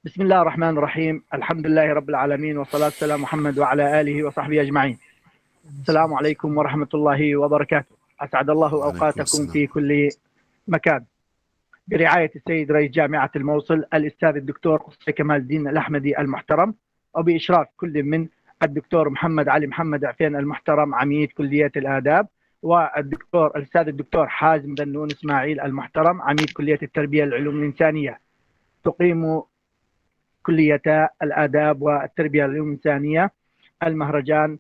بسم الله الرحمن الرحيم. الحمد لله رب العالمين، والصلاة والسلام على محمد وعلى آله وصحبه أجمعين. السلام عليكم ورحمة الله وبركاته. أسعد الله وعليكم أوقاتكم السلام. في كل مكان. برعاية السيد رئيس جامعة الموصل الأستاذ الدكتور قصي كمال الدين الأحمدي المحترم، وبإشراف كل من الدكتور محمد علي محمد عفين المحترم عميد كلية الآداب، الأستاذ الدكتور حازم ذنون إسماعيل المحترم عميد كلية التربية للعلوم الانسانية، تقيم كلية الآداب والتربية الإنسانية المهرجان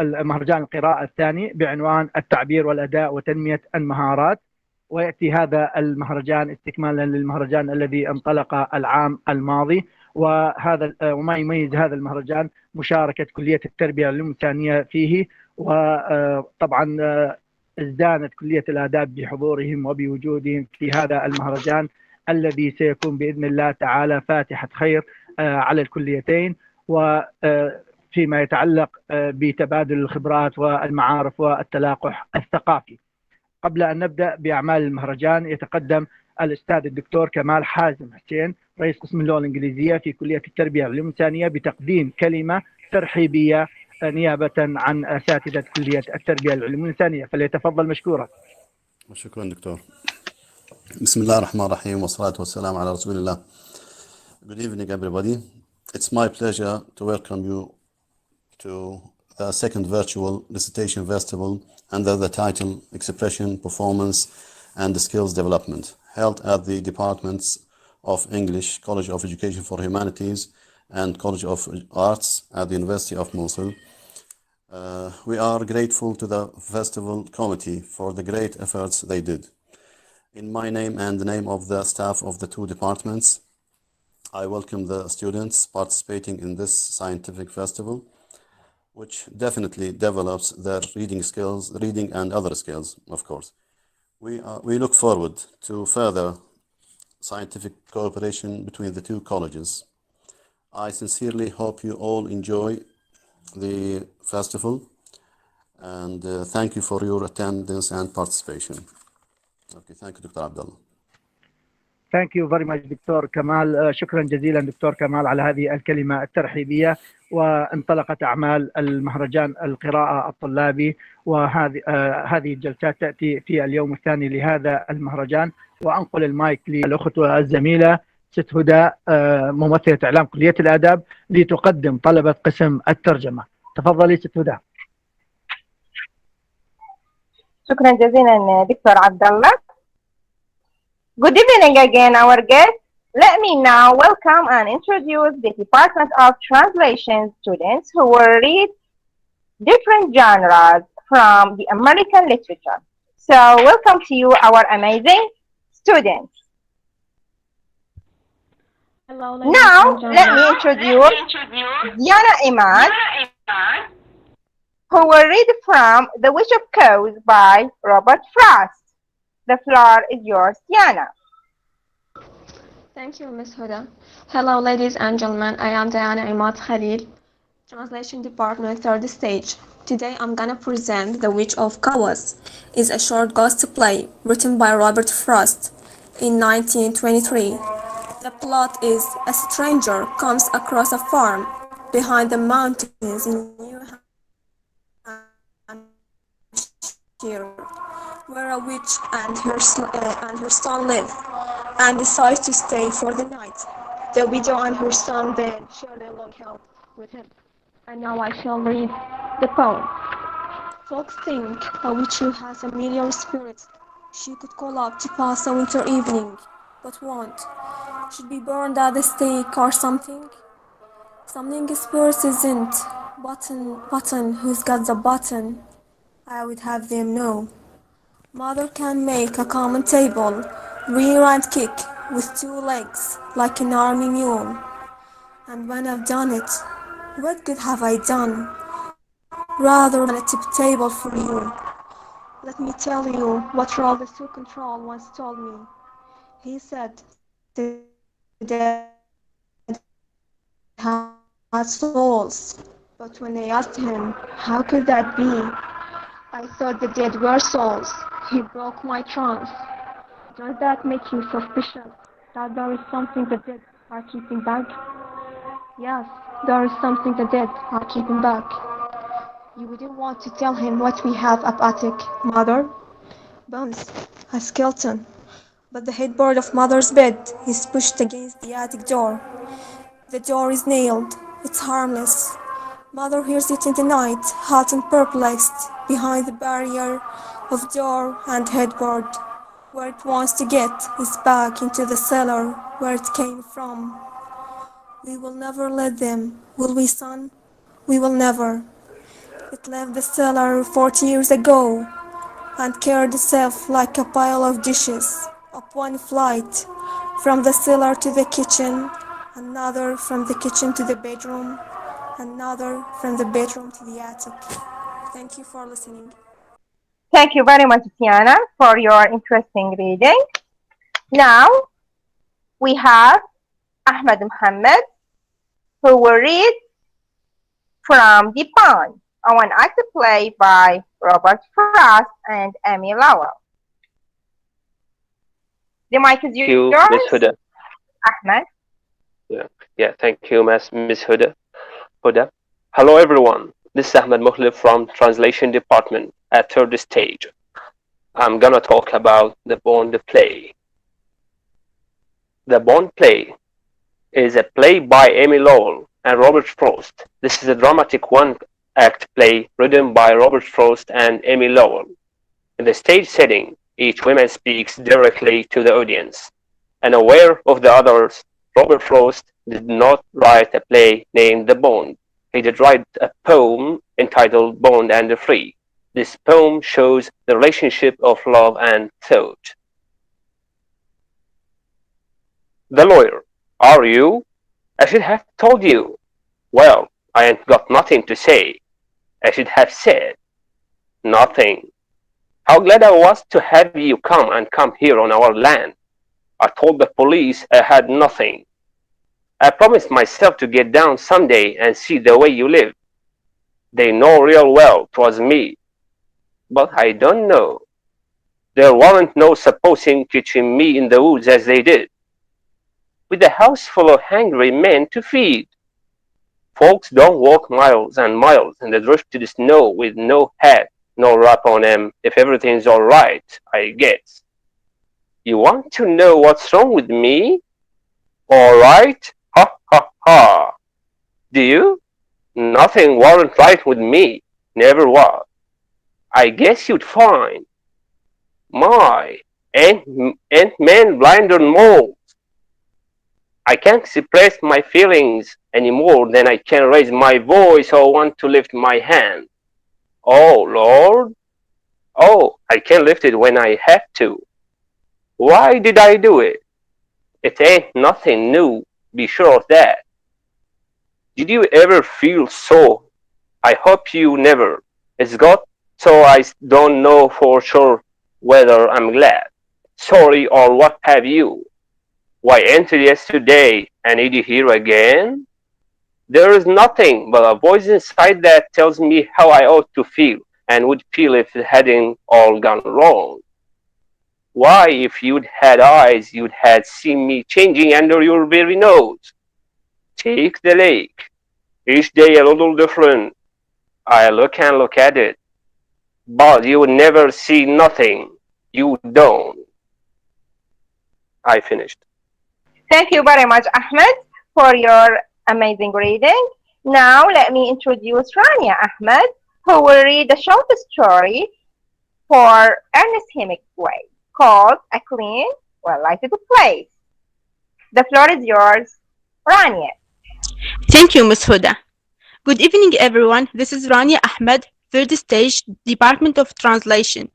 القراءة الثاني بعنوان التعبير والأداء وتنمية المهارات. ويأتي هذا المهرجان استكمالا للمهرجان الذي انطلق العام الماضي، وما يميز هذا المهرجان مشاركة كلية التربية الإنسانية فيه. وطبعا ازدانت كلية الآداب بحضورهم وبوجودهم في هذا المهرجان الذي سيكون بإذن الله تعالى فاتحة خير على الكليتين، وفيما يتعلق بتبادل الخبرات والمعارف والتلاقح الثقافي. قبل أن نبدأ بأعمال المهرجان، يتقدم الأستاذ الدكتور كمال حازم حسين رئيس قسم اللغة الإنجليزية في كلية التربية الإنسانية بتقديم كلمة ترحيبية نيابة عن أساتذة كلية التربية العلوم الإنسانية، فليتفضل مشكورا. شكرا دكتور. بسم الله الرحمن الرحيم والصلاة والسلام على رسول الله. Good evening everybody. It's my pleasure to welcome you to the second virtual recitation festival under the title Expression, Performance and Skills Development, held at the Departments of English, College of Education for Humanities and College of Arts at the University of Mosul. We are grateful to the festival committee for the great efforts they did. In my name and the name of the staff of the two departments, I welcome the students participating in this scientific festival, which definitely develops their reading skills, reading and other skills, of course. We look forward to further scientific cooperation between the two colleges. I sincerely hope you all enjoy the festival, and thank you for your attendance and participation. Okay, thank you, Dr. Abdullah. Thank you very much دكتور كمال. شكرا جزيلا دكتور كمال على هذه الكلمة الترحيبية. وانطلقت أعمال المهرجان القراءة الطلابي، وهذه الجلسات تأتي في اليوم الثاني لهذا المهرجان. وأنقل المايك للأخت الزميلة ست هدى ممثلة إعلام كلية الآداب لتقدم طلبة قسم الترجمة. تفضلي ست هدى. شكرا جزيلا دكتور عبد الله. Good evening again, our guests. Let me now welcome and introduce the Department of Translation students who will read different genres from the American literature. So welcome to you, our amazing students. Hello, now, let me introduce Diana Iman, who will read from The Witch of Cause by Robert Frost. The floor is yours, Diana. Thank you, Ms. Huda. Hello, ladies and gentlemen. I am Diana Imad Khalil, Translation Department, third stage. Today, I'm gonna present The Witch of Cause. It's a short ghost play written by Robert Frost in 1923. The plot is a stranger comes across a farm behind the mountains in New Hampshire, where a witch and her son live, and decides to stay for the night. The widow and her son then share their long help with him. And now I shall read the poem. Folks think a witch who has a million spirits she could call up to pass a winter evening, but won't. Should be burned at the stake or something. Something spirits isn't. Button, who's got the button? I would have them know. Mother can make a common table, rear and kick with two legs like an army mule. And when I've done it, what good have I done? Rather than a tip table for you. Let me tell you what Ralph the Control once told me. He said the dead had souls, but when I asked him, how could that be? I thought the dead were souls. He broke my trance. Does that make you suspicious that there is something the dead are keeping back? Yes, there is something the dead are keeping back. You wouldn't want to tell him what we have up attic, Mother? Bones, a skeleton. But the headboard of Mother's bed is pushed against the attic door. The door is nailed. It's harmless. Mother hears it in the night, hot and perplexed, behind the barrier of door and headboard. Where it wants to get is back into the cellar where it came from. We will never let them, will we, son? We will never. It left the cellar 40 years ago and carried itself like a pile of dishes up one flight, from the cellar to the kitchen, another from the kitchen to the bedroom, another from the bedroom to the attic. Thank you for listening. Thank you very much, Tiana, for your interesting reading. Now, we have Ahmed Mohammed, who will read from The Pond, a one-act play by Robert Frost and Amy Lowell. The mic is yours, Miss Huda. Ahmed. Yeah, thank you, Miss Huda. Hello, everyone. This is Ahmed Mukhlif from Translation Department at third stage. I'm gonna talk about the Bond play. The Bond play is a play by Amy Lowell and Robert Frost. This is a dramatic one-act play written by Robert Frost and Amy Lowell. In the stage setting, each woman speaks directly to the audience. And aware of the others, Robert Frost did not write a play named The Bond. He did write a poem entitled Bond and the Free. This poem shows the relationship of love and thought. The lawyer. Are you? I should have told you. Well, I ain't got nothing to say. I should have said nothing. How glad I was to have you come here on our land. I told the police I had nothing. I promised myself to get down someday and see the way you live. They know real well 'twas me. But I don't know. There weren't no supposing catching me in the woods as they did, with a house full of hungry men to feed. Folks don't walk miles and miles in the drifted snow with no hat, no wrap on them, if everything's all right, I guess. You want to know what's wrong with me? All right? Ha ha ha. Do you? Nothing wasn't right with me. Never was. I guess you'd find. My, ain't men blind on moles? I can't express my feelings any more than I can raise my voice or want to lift my hand. Oh, Lord. Oh, I can lift it when I have to. Why did I do it? It ain't nothing new, be sure of that. Did you ever feel so? I hope you never. It's got so I don't know for sure whether I'm glad, sorry, or what have you. Why, until yesterday, and did you hear again? There is nothing but a voice inside that tells me how I ought to feel and would feel if it hadn't all gone wrong. Why, if you'd had eyes, you'd had seen me changing under your very nose. Take the lake. Each day a little different. I look and look at it. But you never see nothing. You don't. I finished. Thank you very much, Ahmed, for your amazing reading. Now let me introduce Rania Ahmed, who will read a short story for Ernest Hemingway called A Clean, Well-Lighted Place. The floor is yours, Rania. Thank you, Ms. Huda. Good evening, everyone. This is Rania Ahmed, third stage, Department of Translation.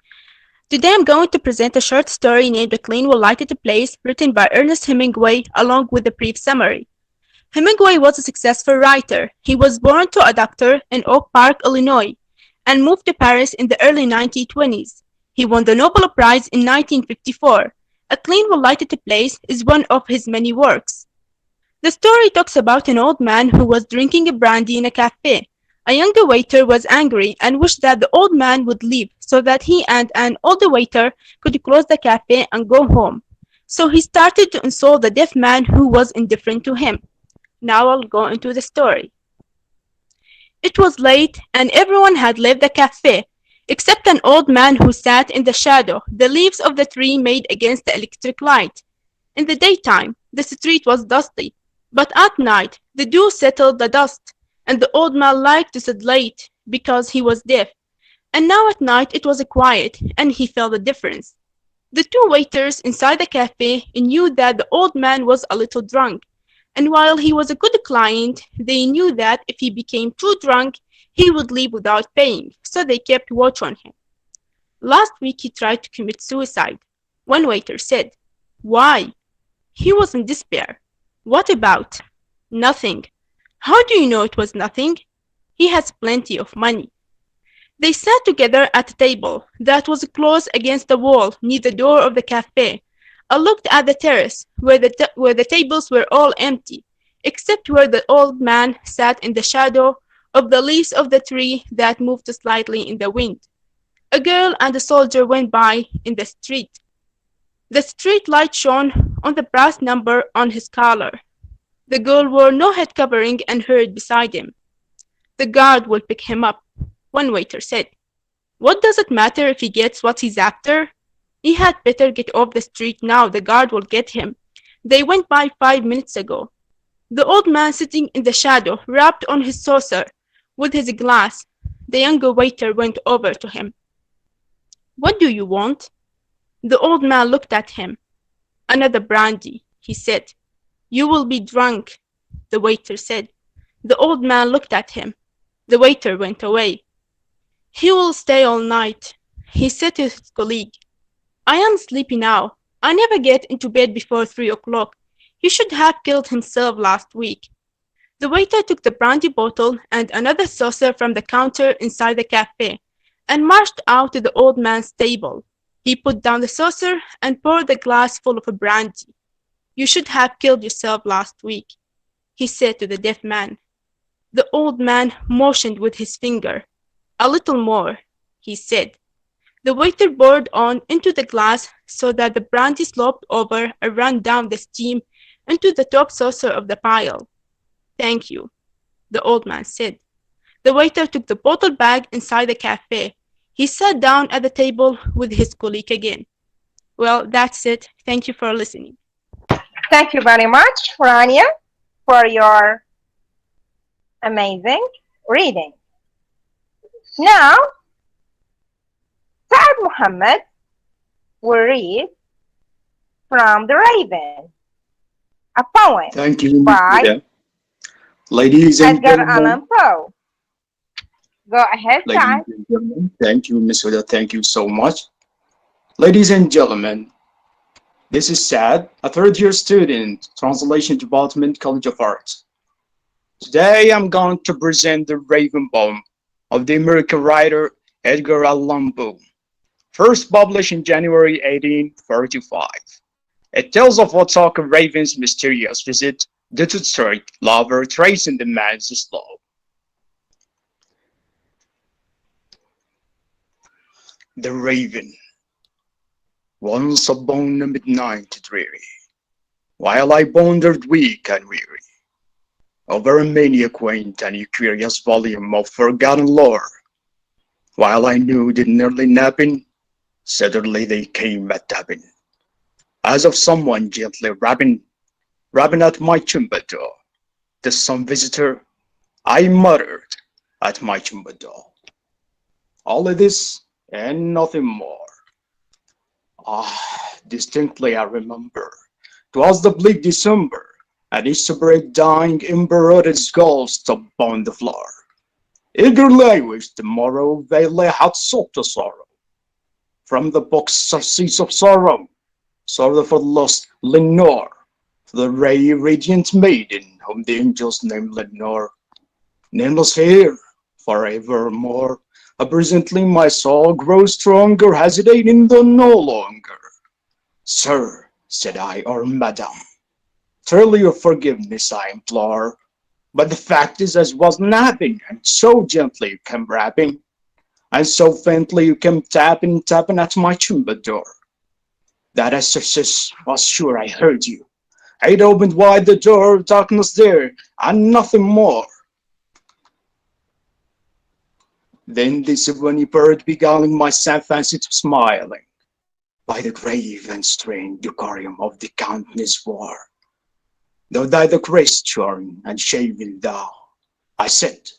Today I'm going to present a short story named A Clean, Well-Lighted Place, written by Ernest Hemingway, along with a brief summary. Hemingway was a successful writer. He was born to a doctor in Oak Park, Illinois, and moved to Paris in the early 1920s. He won the Nobel Prize in 1954. A Clean, Well-Lighted Place is one of his many works. The story talks about an old man who was drinking a brandy in a cafe. A younger waiter was angry and wished that the old man would leave so that he and an older waiter could close the cafe and go home. So he started to insult the deaf man who was indifferent to him. Now I'll go into the story. It was late, and everyone had left the cafe, except an old man who sat in the shadow the leaves of the tree made against the electric light. In the daytime, the street was dusty, but at night the dew settled the dust, and the old man liked to sit late because he was deaf. And now at night it was quiet, and he felt the difference. The two waiters inside the cafe knew that the old man was a little drunk, and while he was a good client, they knew that if he became too drunk, he would leave without paying, so they kept watch on him. Last week he tried to commit suicide. One waiter said, "Why?" He was in despair. What about? Nothing. How do you know it was nothing? He has plenty of money. They sat together at a table that was close against the wall near the door of the cafe. I looked at the terrace where the tables were all empty, except where the old man sat in the shadow of the leaves of the tree that moved slightly in the wind. A girl and a soldier went by in the street. The street light shone on the brass number on his collar. The girl wore no head covering and hurried beside him. "The guard will pick him up," one waiter said. "What does it matter if he gets what he's after? He had better get off the street now, the guard will get him. They went by 5 minutes ago." The old man sitting in the shadow rapped on his saucer with his glass. The younger waiter went over to him. "What do you want?" The old man looked at him. "Another brandy," he said. "You will be drunk," the waiter said. The old man looked at him. The waiter went away. "He will stay all night," he said to his colleague. "I am sleepy now. I never get into bed before 3 o'clock. He should have killed himself last week." The waiter took the brandy bottle and another saucer from the counter inside the cafe and marched out to the old man's table. He put down the saucer and poured the glass full of brandy. "You should have killed yourself last week," he said to the deaf man. The old man motioned with his finger. "A little more," he said. The waiter poured on into the glass so that the brandy sloped over and ran down the steam into the top saucer of the pile. "Thank you," the old man said. The waiter took the bottle bag inside the cafe. He sat down at the table with his colleague again. Well, that's it. Thank you for listening. Thank you very much, Rania, for your amazing reading. Now, Saad Muhammad will read from The Raven, a poem Thank you, by Huda. Ladies and Edgar gentlemen, Allan Poe. Go ahead, Saad. ladies and gentlemen, thank you, Ms. Huda. Thank you so much. Ladies and gentlemen, this is Saad, a third-year student, Translation Department, College of Arts. Today, I'm going to present the Raven poem of the American writer Edgar Allan Poe, first published in January 1845. It tells of what talk of Raven's mysterious visit, the Detroit lover tracing the man's slow. The Raven. Once upon a midnight dreary, while I pondered weak and weary over many a quaint and curious volume of forgotten lore, while I knew the nearly napping, suddenly they came a tapping, as of someone gently rapping at my chamber door. To some visitor, I muttered at my chamber door. All of this and nothing more. Distinctly I remember, 'twas the bleak December, and each bright dying ember wrote its ghost upon the floor. Eagerly I wished the morrow vainly had sought to sorrow. From the books of seas of sorrow for lost Lenore, for the ray radiant maiden whom the angels named Lenore. Nameless here forevermore. Presently my soul grows stronger, hesitating though no longer. Sir, said I, or madam, truly your forgiveness I implore. But the fact is, as was napping, and so gently you came rapping, and so faintly you came tapping at my chamber door. That exorcist was sure I heard you. I'd opened wide the door, darkness there, and nothing more. Then this bunny bird beguiling my sad fancy to smiling, by the grave and strange decorum of the countless war. Thou died the grace shorn and shaven thou, I said,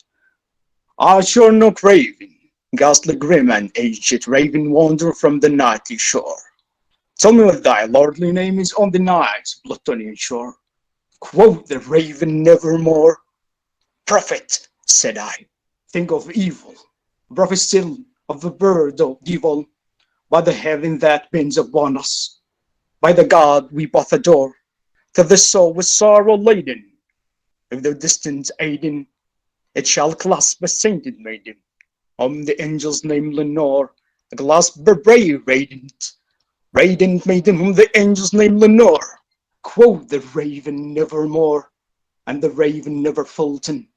art sure no craven, ghastly grim and aged raven wander from the nightly shore. Tell me what thy lordly name is on the night's Plutonian shore. Quoth the raven nevermore. Prophet, said I, think of evil, prophet still of the bird of evil, by the heaven that bends upon us, by the God we both adore, to the soul with sorrow laden, if the distant aiding, it shall clasp a sainted maiden, the angel's name Lenore, a clasp her brave radiant maiden whom the angel's name Lenore. Quoth the raven nevermore, and the raven never Fulton,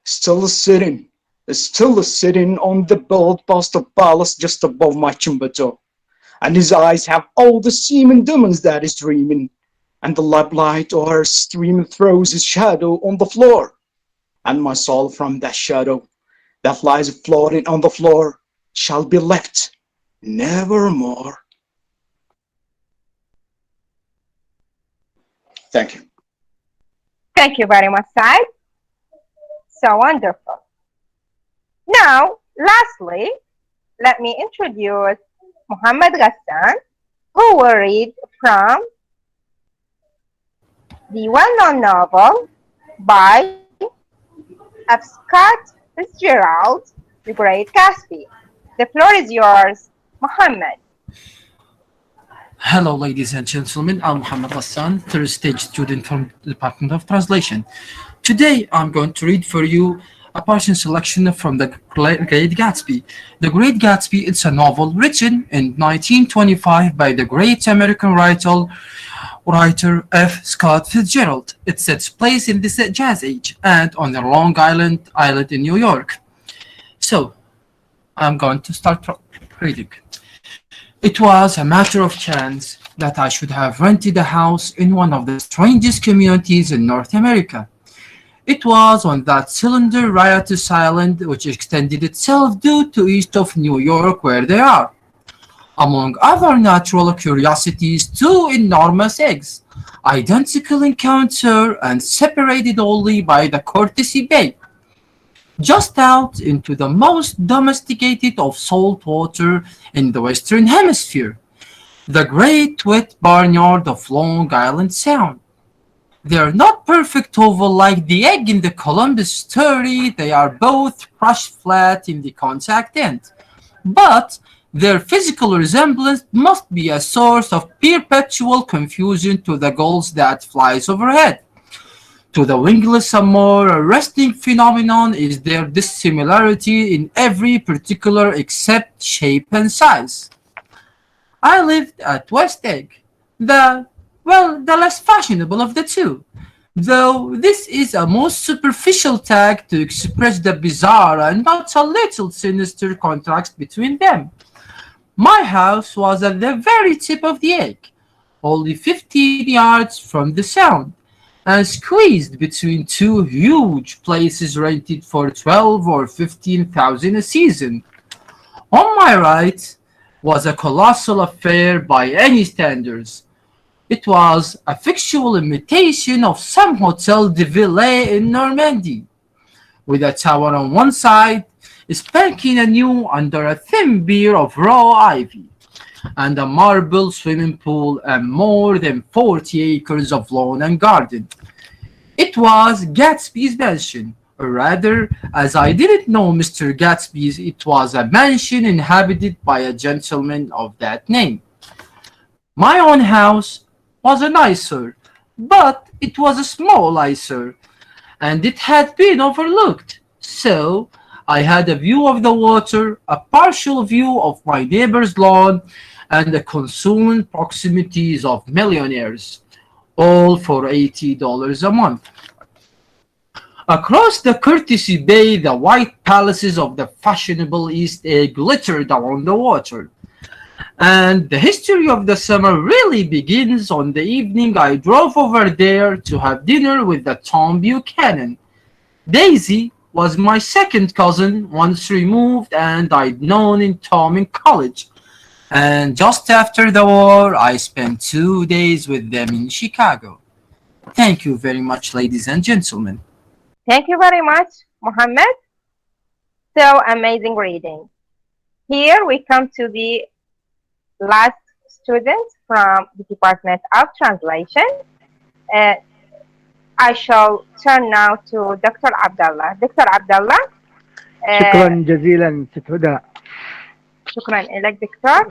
still a sitting on the bold past of palace just above my chamber door, and his eyes have all the seeming demons that is dreaming, and the lamplight o'er streaming throws his shadow on the floor, and my soul from that shadow that lies floating on the floor shall be left nevermore. Thank you. Thank you very much, Said. So wonderful. Now, lastly, let me introduce Muhammad Ghassan, who will read from the well-known novel by F. Scott Fitzgerald, The Great Gatsby. The floor is yours, Muhammad. Hello, ladies and gentlemen. I'm Muhammad Ghassan, third stage student from the Department of Translation. Today, I'm going to read for you a portion selection from The Great Gatsby. The Great Gatsby is a novel written in 1925 by the great American writer F. Scott Fitzgerald. It sets place in the Jazz Age and on the Long Island in New York. So, I'm going to start reading. It was a matter of chance that I should have rented a house in one of the strangest communities in North America. It was on that cylinder riotous island which extended itself due to east of New York, where they are, among other natural curiosities, two enormous eggs, identical in character and separated only by the Courtesy Bay, just out into the most domesticated of salt water in the Western Hemisphere, the great wet barnyard of Long Island Sound. They are not perfect oval like the egg in the Columbus story. They are both crushed flat in the contact end, but their physical resemblance must be a source of perpetual confusion to the gulls that flies overhead. To the wingless, a more arresting phenomenon is their dissimilarity in every particular except shape and size. I lived at West Egg, the less fashionable of the two, though this is a most superficial tag to express the bizarre and not a little sinister contrast between them. My house was at the very tip of the egg, only 15 yards from the Sound, and squeezed between two huge places rented for 12 or 15,000 a season. On my right was a colossal affair by any standards. It was a fictional imitation of some Hotel de Ville in Normandy, with a tower on one side, spanking anew under a thin beer of raw ivy, and a marble swimming pool and more than 40 acres of lawn and garden. It was Gatsby's mansion, or rather, as I didn't know Mr. Gatsby's, it was a mansion inhabited by a gentleman of that name. My own house was a nicer, but it was a small eyesore, and it had been overlooked, so I had a view of the water, a partial view of my neighbor's lawn, and the consummate proximities of millionaires, all for $80 a month. Across the Courtesy Bay, the white palaces of the fashionable East Egg glittered along the water, And the history of the summer really begins on the evening I drove over there to have dinner with the Tom Buchanan. Daisy was my second cousin, once removed, and I'd known Tom in college. And just after the war, I spent 2 days with them in Chicago. Thank you very much, ladies and gentlemen. Thank you very much, Mohammed. So amazing reading. Here we come to the last student from the Department of Translation. I shall turn now to Dr. Abdullah. Dr. Abdullah. شكرا جزيلا ست هدى. شكرا لك دكتور.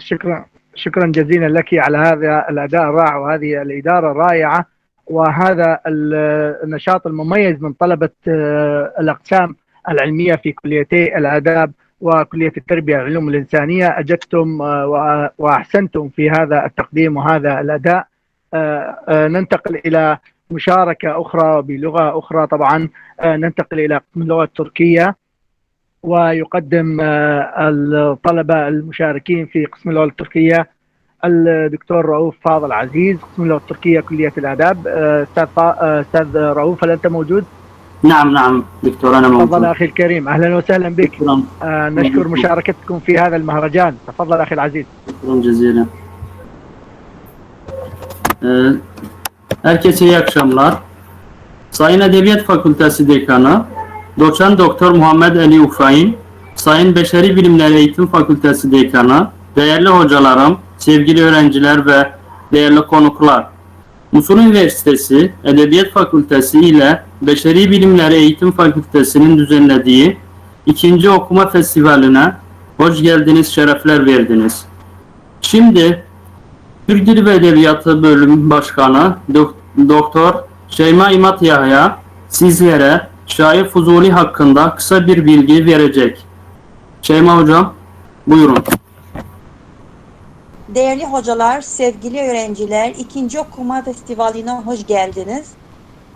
شكرا جزيلا لك على هذا الأداء الرائع وهذه الإدارة الرائعة وهذا النشاط المميز من طلبة الأقسام العلمية في كليتي الآداب وكلية التربية والعلوم الإنسانية. أجدتم وأحسنتم في هذا التقديم وهذا الأداء. ننتقل إلى مشاركة أخرى بلغة أخرى. طبعا ننتقل إلى قسم اللغة التركية ويقدم الطلبة المشاركين في قسم اللغة التركية الدكتور رؤوف فاضل عزيز، قسم اللغة التركية كلية الآداب. أستاذ رؤوف، هل أنت موجود؟ نعم دكتور، أنا موجود. تفضل أخي الكريم، أهلا وسهلا بك. نشكر مشاركتكم في هذا المهرجان. تفضل أخي العزيز. شكرا جزيلا. Herkese iyi akşamlar. Sayın Edebiyat Fakültesi Dekanı, Doçent Doktor Muhammed Ali Ufay'ın, Sayın Beşeri Bilimler Eğitim Fakültesi Dekanı, değerli hocalarım, sevgili öğrenciler ve değerli konuklar. Musul Üniversitesi Edebiyat Fakültesi ile Beşeri Bilimler Eğitim Fakültesi'nin düzenlediği 2. Okuma Festivali'ne hoş geldiniz, şerefler verdiniz. Şimdi Türk Dili ve Edebiyatı Bölüm Başkanı Doktor Şeyma İmat Yahya sizlere şair Fuzuli hakkında kısa bir bilgi verecek. Şeyma Hocam, buyurun. Değerli hocalar, sevgili öğrenciler, 2. Okuma Festivali'ne hoş geldiniz.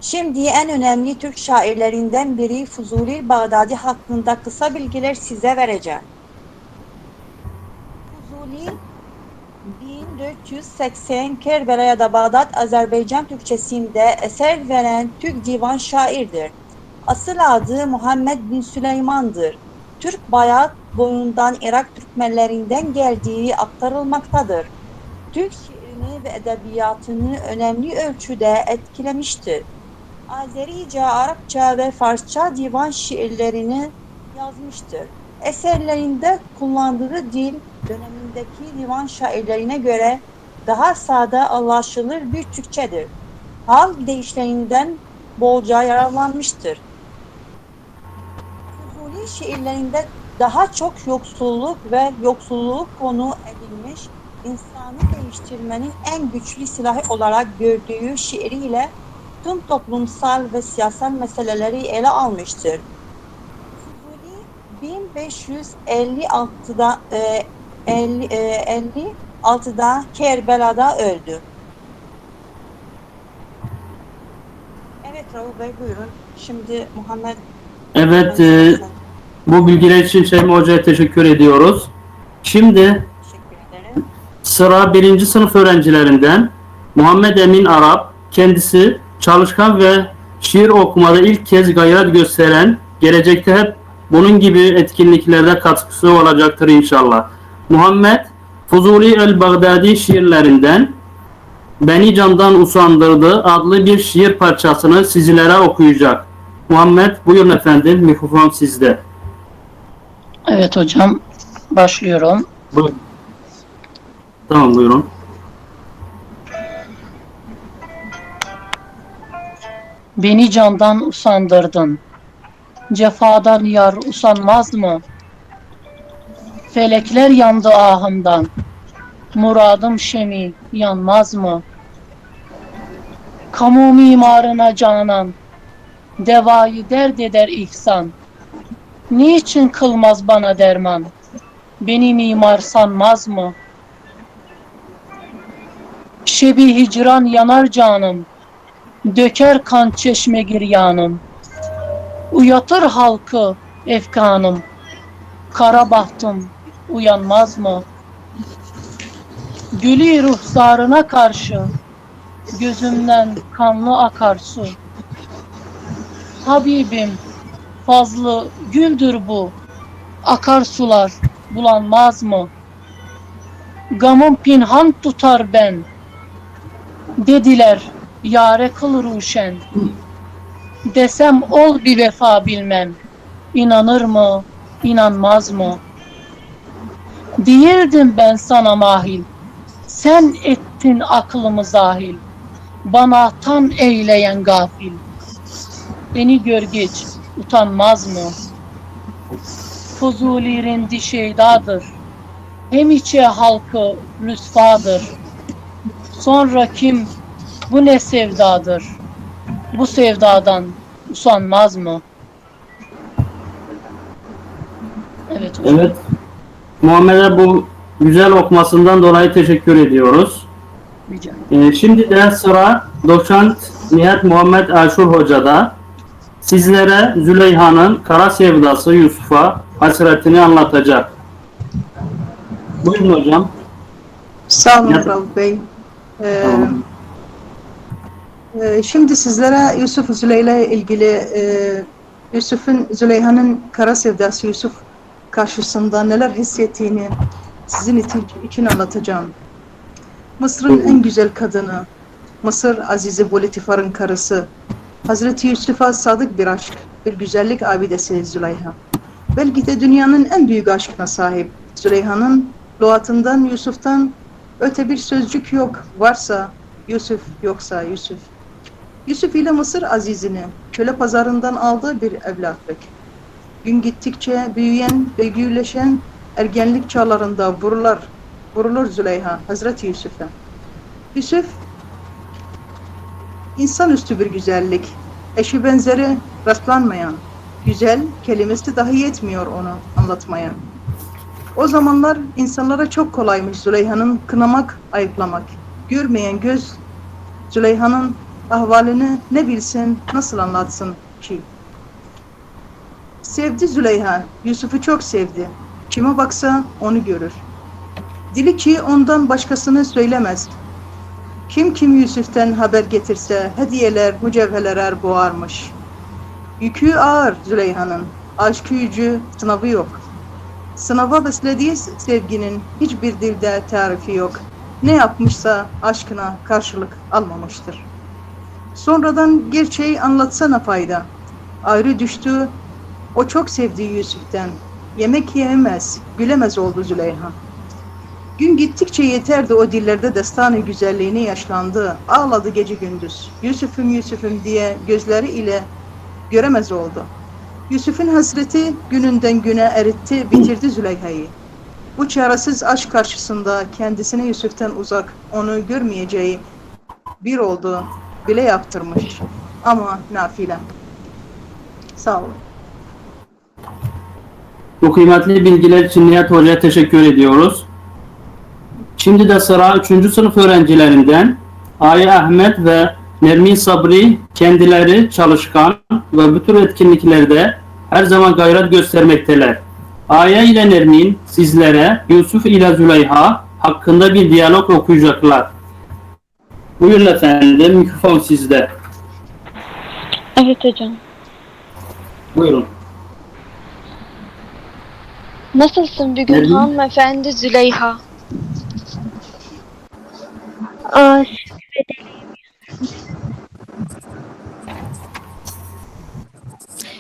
Şimdi en önemli Türk şairlerinden biri Fuzuli Bağdadi hakkında kısa bilgiler size vereceğim. Fuzuli 1480 Kerbela'ya da Bağdat, Azerbaycan Türkçesinde eser veren Türk divan şairdir. Asıl adı Muhammed bin Süleyman'dır. Türk Bayat boyundan Irak Türkmenlerinden geldiği aktarılmaktadır. Türk şiirini ve edebiyatını önemli ölçüde etkilemiştir. Azerice, Arapça ve Farsça divan şiirlerini yazmıştır. Eserlerinde kullandığı dil dönemindeki divan şairlerine göre daha sade anlaşılır bir Türkçedir. Hal deyişlerinden bolca yararlanmıştır. Fuzuli şiirlerinde daha çok yoksulluk ve yoksulluğu konu edilmiş, insanı değiştirmenin en güçlü silahı olarak gördüğü şiiriyle tüm toplumsal ve siyasal meseleleri ele almıştır. Fuzuli 1556'da Kerbela'da öldü. Evet Rauf Bey, buyurun. Şimdi Muhammed. Evet, bu bilgiler için Şeyma Hoca'ya teşekkür ediyoruz. Şimdi sıra 1. sınıf öğrencilerinden Muhammed Emin Arap, kendisi çalışkan ve şiir okumada ilk kez gayret gösteren, gelecekte hep bunun gibi etkinliklerde katkısı olacaktır inşallah. Muhammed, Fuzuli el-Bağdadi şiirlerinden Beni Candan Usandırdı adlı bir şiir parçasını sizlere okuyacak. Muhammed, buyurun efendim, mikrofon sizde. Evet hocam, başlıyorum. Buyurun. Tamam, buyurun. Beni candan usandırdın. Cefadan yar usanmaz mı? Felekler yandı ahımdan. Muradım şemi yanmaz mı? Kamu mimarına canan. Devayı dert eder ihsan. Niçin kılmaz bana derman? Beni mimar sanmaz mı? Şebi hicran yanar canım. Döker kan çeşme giryanım. Uyatır halkı efkanım. Kara bahtım uyanmaz mı? Gülü ruhsarına karşı gözümden kanlı akarsu. Habibim fazlı güldür bu, akarsular bulanmaz mı? Gamım pinhan tutar ben, dediler yâre kıl ruşen. Desem ol bir vefa bilmem, inanır mı, inanmaz mı? Değildim ben sana mahil, sen ettin aklımı zahil, bana tan eyleyen gafil. Beni gör geç, utanmaz mı? Fuzuli rendi şeydadır, hem içe halkı rüsvadır. Sonra kim, bu ne sevdadır, bu sevdadan usanmaz mı? Evet hocam. Evet. Muhammed'e bu güzel okumasından dolayı teşekkür ediyoruz. Rica ederim. Şimdi de sıra doçent Nihat Muhammed Aşur Hoca'da. Sizlere Züleyha'nın kara sevdası Yusuf'a hasretini anlatacak. Buyurun hocam. Sağ olun Rauf Bey. Şimdi sizlere Yusuf Züleyha ile ilgili Züleyha'nın kara sevdası Yusuf karşısında neler hissettiğini sizin için anlatacağım. Mısır'ın en güzel kadını, Mısır Azizi Bolitifar'ın karısı, Hazreti Yusuf'a sadık bir aşk, bir güzellik abidesi Züleyha. Belki de dünyanın en büyük aşkına sahip. Züleyha'nın lügatından Yusuf'tan öte bir sözcük yok. Varsa Yusuf, yoksa Yusuf. Yusuf ile Mısır Azizini köle pazarından aldığı bir evlatlık. Gün gittikçe büyüyen ve büyüleşen ergenlik çağlarında vurulur Züleyha Hazreti Yusuf'a. Yusuf insanüstü bir güzellik, eşi benzeri rastlanmayan, güzel kelimesi dahi yetmiyor onu anlatmaya. O zamanlar insanlara çok kolaymış Züleyha'nın kınamak, ayıplamak. Görmeyen göz Züleyha'nın ahvalini ne bilsin, nasıl anlatsın ki? Sevdi Züleyha, Yusuf'u çok sevdi. Kime baksa onu görür. Dili ki ondan başkasını söylemez. Kim Yusuf'tan haber getirse hediyeler, mücevherler boğarmış. Yükü ağır Züleyha'nın, aşk yücü, sınavı yok. Sınava beslediği sevginin hiçbir dilde tarifi yok. Ne yapmışsa aşkına karşılık almamıştır. Sonradan gerçeği anlatsana fayda. Ayrı düştü, o çok sevdiği Yusuf'ten. Yemek yiyemez, gülemez oldu Züleyha. Gün gittikçe yeterdi o dillerde destanı güzelliğini yaşlandı. Ağladı gece gündüz. Yusuf'um Yusuf'um diye gözleri ile göremez oldu. Yusuf'un hasreti gününden güne eritti, bitirdi Züleyha'yı. Bu çaresiz aşk karşısında kendisine Yusuf'tan uzak, onu görmeyeceği bir oldu, bile yaptırmış. Ama nafile. Sağ olun. Bu kıymetli bilgiler için Nihat Hoca'ya teşekkür ediyoruz. Şimdi de sıra 3. sınıf öğrencilerinden Aya Ahmet ve Nermin Sabri kendileri çalışkan ve bütün etkinliklerde her zaman gayret göstermekteler. Aya ile Nermin sizlere Yusuf ile Züleyha hakkında bir diyalog okuyacaklar. Buyurun efendim, mikrofon sizde. Evet hocam. Buyurun. Nasılsın bugün Nermin? hanımefendi Züleyha?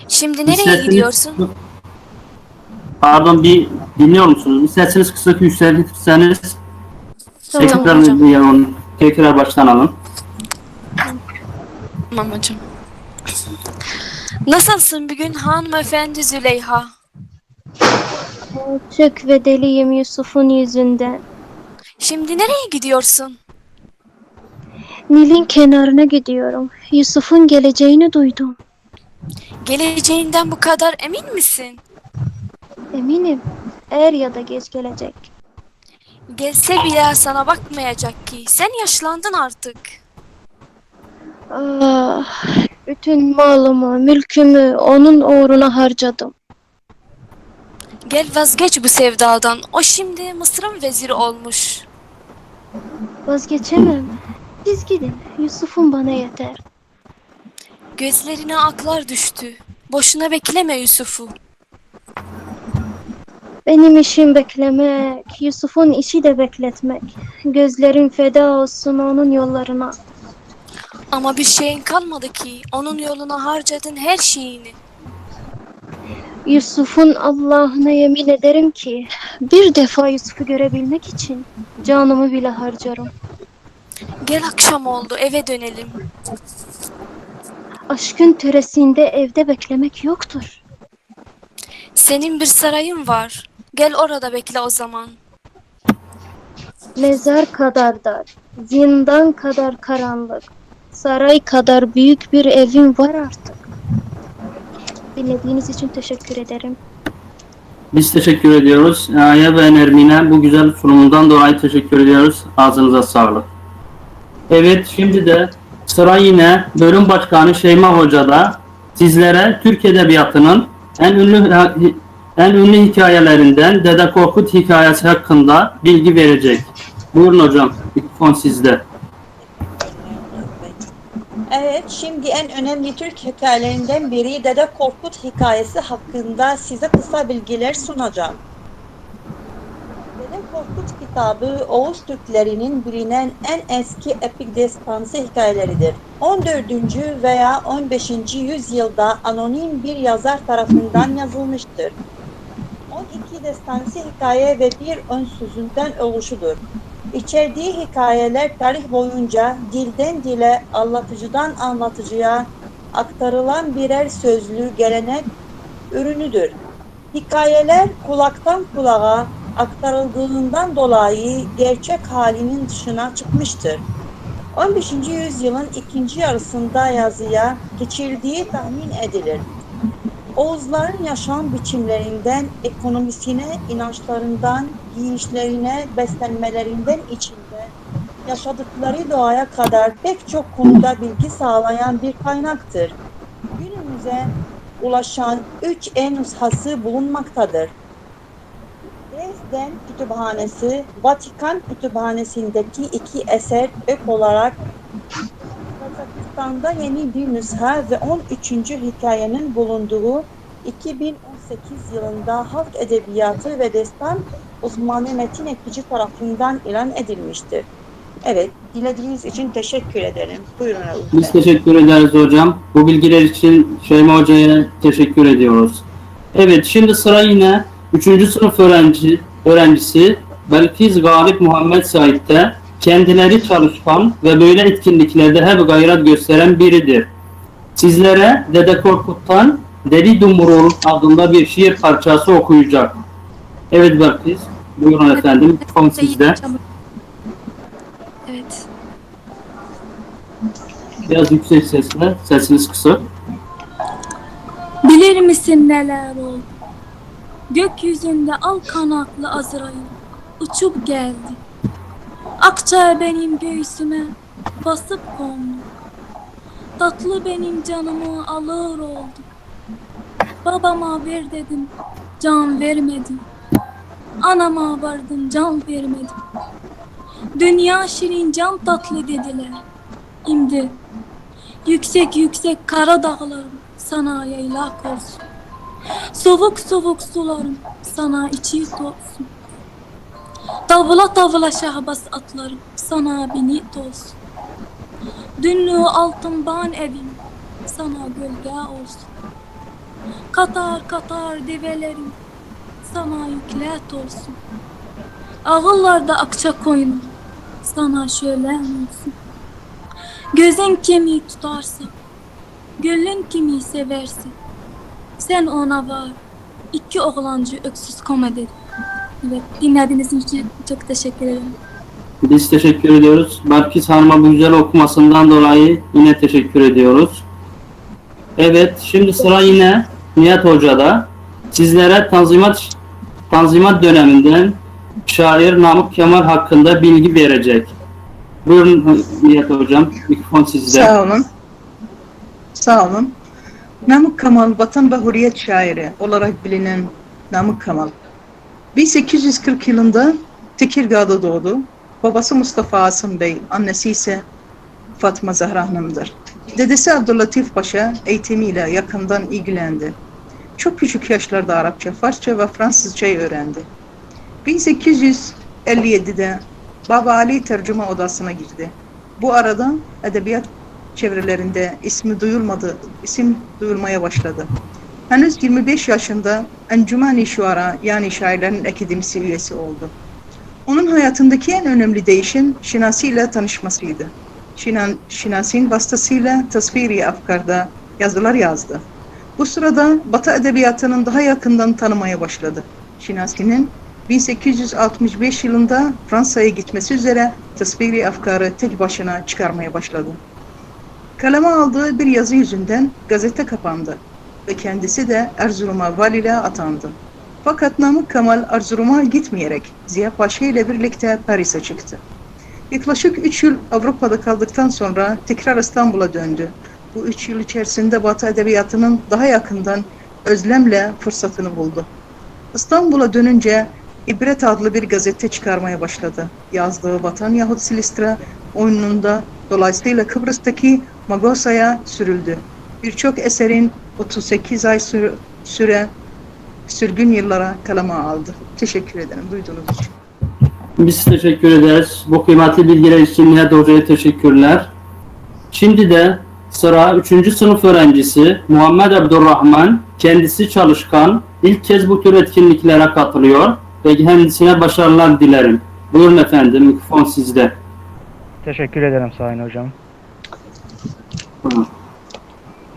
Şimdi nereye gidiyorsun? Pardon, bir dinliyor musunuz? İsterseniz kısa yükseltirseniz Tamam, tekrar baştan alın. Tamam hocam. Nasılsın bugün hanımefendi Züleyha? Açık ve deliyim Yusuf'un yüzünden. Şimdi nereye gidiyorsun? Nil'in kenarına gidiyorum. Yusuf'un geleceğini duydum. Geleceğinden bu kadar emin misin? Eminim. Er ya da geç gelecek. Gelse bile sana bakmayacak ki. Sen yaşlandın artık. Bütün malımı, mülkümü onun uğruna harcadım. Gel vazgeç bu sevdadan. O şimdi Mısır'ın veziri olmuş. Vazgeçemem. Siz gidin. Yusuf'um bana yeter. Gözlerine aklar düştü. Boşuna bekleme Yusuf'u. Benim işim beklemek, Yusuf'un işi de bekletmek. Gözlerim feda olsun onun yollarına. Ama bir şeyin kalmadı ki. Onun yoluna harcadın her şeyini. Yusuf'un Allah'ına yemin ederim ki bir defa Yusuf'u görebilmek için canımı bile harcarım. Gel akşam oldu eve dönelim. Aşkın töresinde evde beklemek yoktur. Senin bir sarayın var. Gel orada bekle o zaman. Mezar kadar dar, zindan kadar karanlık, saray kadar büyük bir evim var artık. Dinlediğiniz için teşekkür ederim. Biz teşekkür ediyoruz. Aya ve Nermin'e bu güzel sunumundan dolayı teşekkür ediyoruz. Ağzınıza sağlık. Evet, şimdi de sıra yine bölüm başkanı Şeyma Hoca'da sizlere Türk Edebiyatı'nın en ünlü hikayelerinden Dede Korkut hikayesi hakkında bilgi verecek. Buyurun hocam, mikrofon sizde. Evet, şimdi en önemli Türk hikayelerinden biri Dede Korkut hikayesi hakkında size kısa bilgiler sunacağım. Dede Korkut kitabı Oğuz Türklerinin bilinen en eski epik destansı hikayeleridir. 14. veya 15. yüzyılda anonim bir yazar tarafından yazılmıştır. 12 destansı hikaye ve bir ön sözünden oluşudur. İçerdiği hikayeler tarih boyunca dilden dile, anlatıcıdan anlatıcıya aktarılan birer sözlü gelenek ürünüdür. Hikayeler kulaktan kulağa aktarıldığından dolayı gerçek halinin dışına çıkmıştır. 15. yüzyılın ikinci yarısında yazıya geçildiği tahmin edilir. Oğuzların yaşam biçimlerinden, ekonomisine, inançlarından, giyişlerine, beslenmelerinden içinde, yaşadıkları doğaya kadar pek çok konuda bilgi sağlayan bir kaynaktır. Günümüze ulaşan 3 nüshası bulunmaktadır. Dresden Kütüphanesi, Vatikan Kütüphanesi'ndeki 2 eser ek olarak Kazakistan'da yeni bir nüsha ve 13. hikayenin bulunduğu 2018 yılında Halk Edebiyatı ve Destan uzmanı metin ekici tarafından ilan edilmiştir. Evet, dilediğiniz için teşekkür ederim. Buyurun lütfen. Biz teşekkür ederiz hocam. Bu bilgiler için Şeyma Hoca'ya teşekkür ediyoruz. Evet, şimdi sıra yine 3. sınıf öğrencisi Belkiz Galip Muhammed Said'de. Kendileri çalışkan ve böyle etkinliklerde hep gayret gösteren biridir. Sizlere Dede Korkut'tan Deli Dumrul adında bir şiir parçası okuyacak. Evet Belkiz, buyurun efendim, mikrofon sizde. Evet. Biraz yüksek sesle, sesiniz kısık. Bilir misin neler oldu? Gökyüzünde al kanatlı Azrail uçup geldi. Akça benim göğsüme basıp kondu. Tatlı benim canımı alır oldu. Babama ver dedim, can vermedim. Anama vardım, can vermedim. Dünya şirin, can tatlı dediler. Şimdi yüksek yüksek kara dağlarım sana yaylak olsun. Soğuk soğuk sularım sana içi olsun. Davula davula şahbaz atlarım sana binit olsun. Dünlü altın ban evim sana gölge olsun. Katar katar develerim sana yüklet olsun. Ağıllarda akça koyun sana şölen olsun. Gözün kimi tutarsa, gönlün kimi severse, sen ona var. 2 oğlancı öksüz komedi. Evet, dinlediğiniz için çok teşekkür ederim. Biz teşekkür ediyoruz. Belkiz Hanım'a bu güzel okumasından dolayı yine teşekkür ediyoruz. Evet, şimdi sıra yine Nihat Hoca'da. Sizlere Tanzimat döneminden şair Namık Kemal hakkında bilgi verecek. Buyurun Nihat Hocam, mikrofon sizde. Sağ olun. Sağ olun. Namık Kemal, vatan ve hürriyet şairi olarak bilinen Namık Kemal, 1840 yılında Tekirdağ'da doğdu. Babası Mustafa Asım Bey, annesi ise Fatma Zahra Hanım'dır. Dedesi Abdüllatif Paşa eğitimiyle yakından ilgilendi. Çok küçük yaşlarda Arapça, Farsça ve Fransızcayı öğrendi. 1857'de Baba Ali Tercüme Odası'na girdi. Bu arada edebiyat çevrelerinde isim duyulmaya başladı. Henüz 25 yaşında Encümeni Şuara yani Şairlerin Akademisi üyesi oldu. Onun hayatındaki en önemli değişim Şinasi ile tanışmasıydı. Şinasi'nin vasıtasıyla tasviri afkarda yazılar yazdı. Bu sırada Batı edebiyatının daha yakından tanımaya başladı. Şinasi'nin 1865 yılında Fransa'ya gitmesi üzere tasviri afkarı tek başına çıkarmaya başladı. Kaleme aldığı bir yazı yüzünden gazete kapandı ve kendisi de Erzurum'a valiliğe atandı. Fakat Namık Kemal Erzurum'a gitmeyerek Ziya Paşa ile birlikte Paris'e çıktı. Yaklaşık 3 yıl Avrupa'da kaldıktan sonra tekrar İstanbul'a döndü. Bu 3 yıl içerisinde Batı edebiyatının daha yakından özlemle fırsatını buldu. İstanbul'a dönünce İbret adlı bir gazete çıkarmaya başladı. Yazdığı Vatan yahut Silistra oyununda dolayısıyla Kıbrıs'taki Magosa'ya sürüldü. Birçok eserin 38 ay süre sürgün yıllara kaleme aldı. Teşekkür ederim duyduğunuz için. Biz teşekkür ederiz. Bu kıymetli bilgiler için Nihat Hoca'ya teşekkürler. Şimdi de sıra 3. sınıf öğrencisi Muhammed Abdurrahman, kendisi çalışkan, ilk kez bu tür etkinliklere katılıyor ve kendisine başarılar dilerim. Buyurun efendim, mikrofon sizde. Teşekkür ederim Sayın Hocam.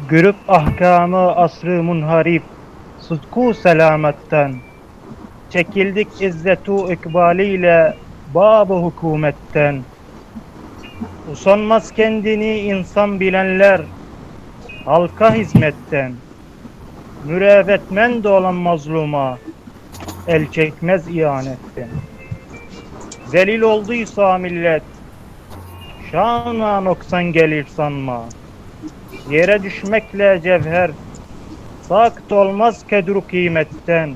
Görüp ahkamı asrı munharip, sıdku selametten, çekildik izzetu ikbaliyle bab-ı hükümetten. Usanmaz kendini insan bilenler, halka hizmetten. Mürevetmend olan mazluma, el çekmez ihanetten. Zelil olduysa millet, şanla noksan gelir sanma. Yere düşmekle cevher, sakt olmaz kedru kıymetten.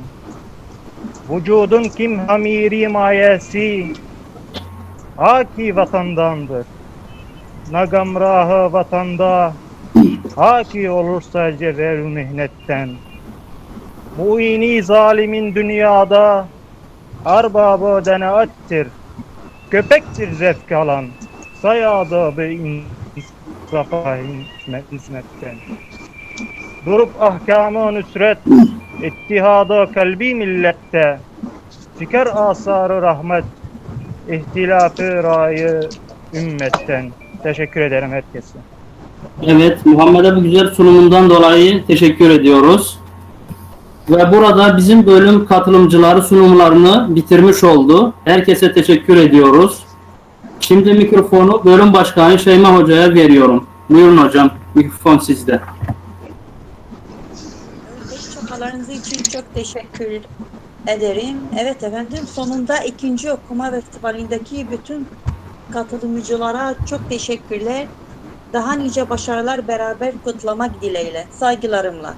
Vücudun kim hamiri mayesi, haki vatandandır. Nagamrahı vatanda, haki olursa cevher mihnetten. Muini zalimin dünyada, arbabı denaattir. Köpektir zevk alan, sayadabı insafa hizmetten. Durup ahkamı nüsret, ittihada kalbi millette. Çıkar asarı rahmet, ihtilafı rayı ümmetten. Teşekkür ederim herkese. Evet, Muhammed'e bu güzel sunumundan dolayı teşekkür ediyoruz. Ve burada bizim bölüm katılımcıları sunumlarını bitirmiş oldu. Herkese teşekkür ediyoruz. Şimdi mikrofonu bölüm başkanı Şeyma Hoca'ya veriyorum. Buyurun hocam, mikrofon sizde. Çalışmalarınız için çok teşekkür ederim. Evet efendim, sonunda ikinci okuma festivalindeki bütün katılımcılara çok teşekkürler. Daha nice başarılar beraber kutlamak dileğiyle. Saygılarımla.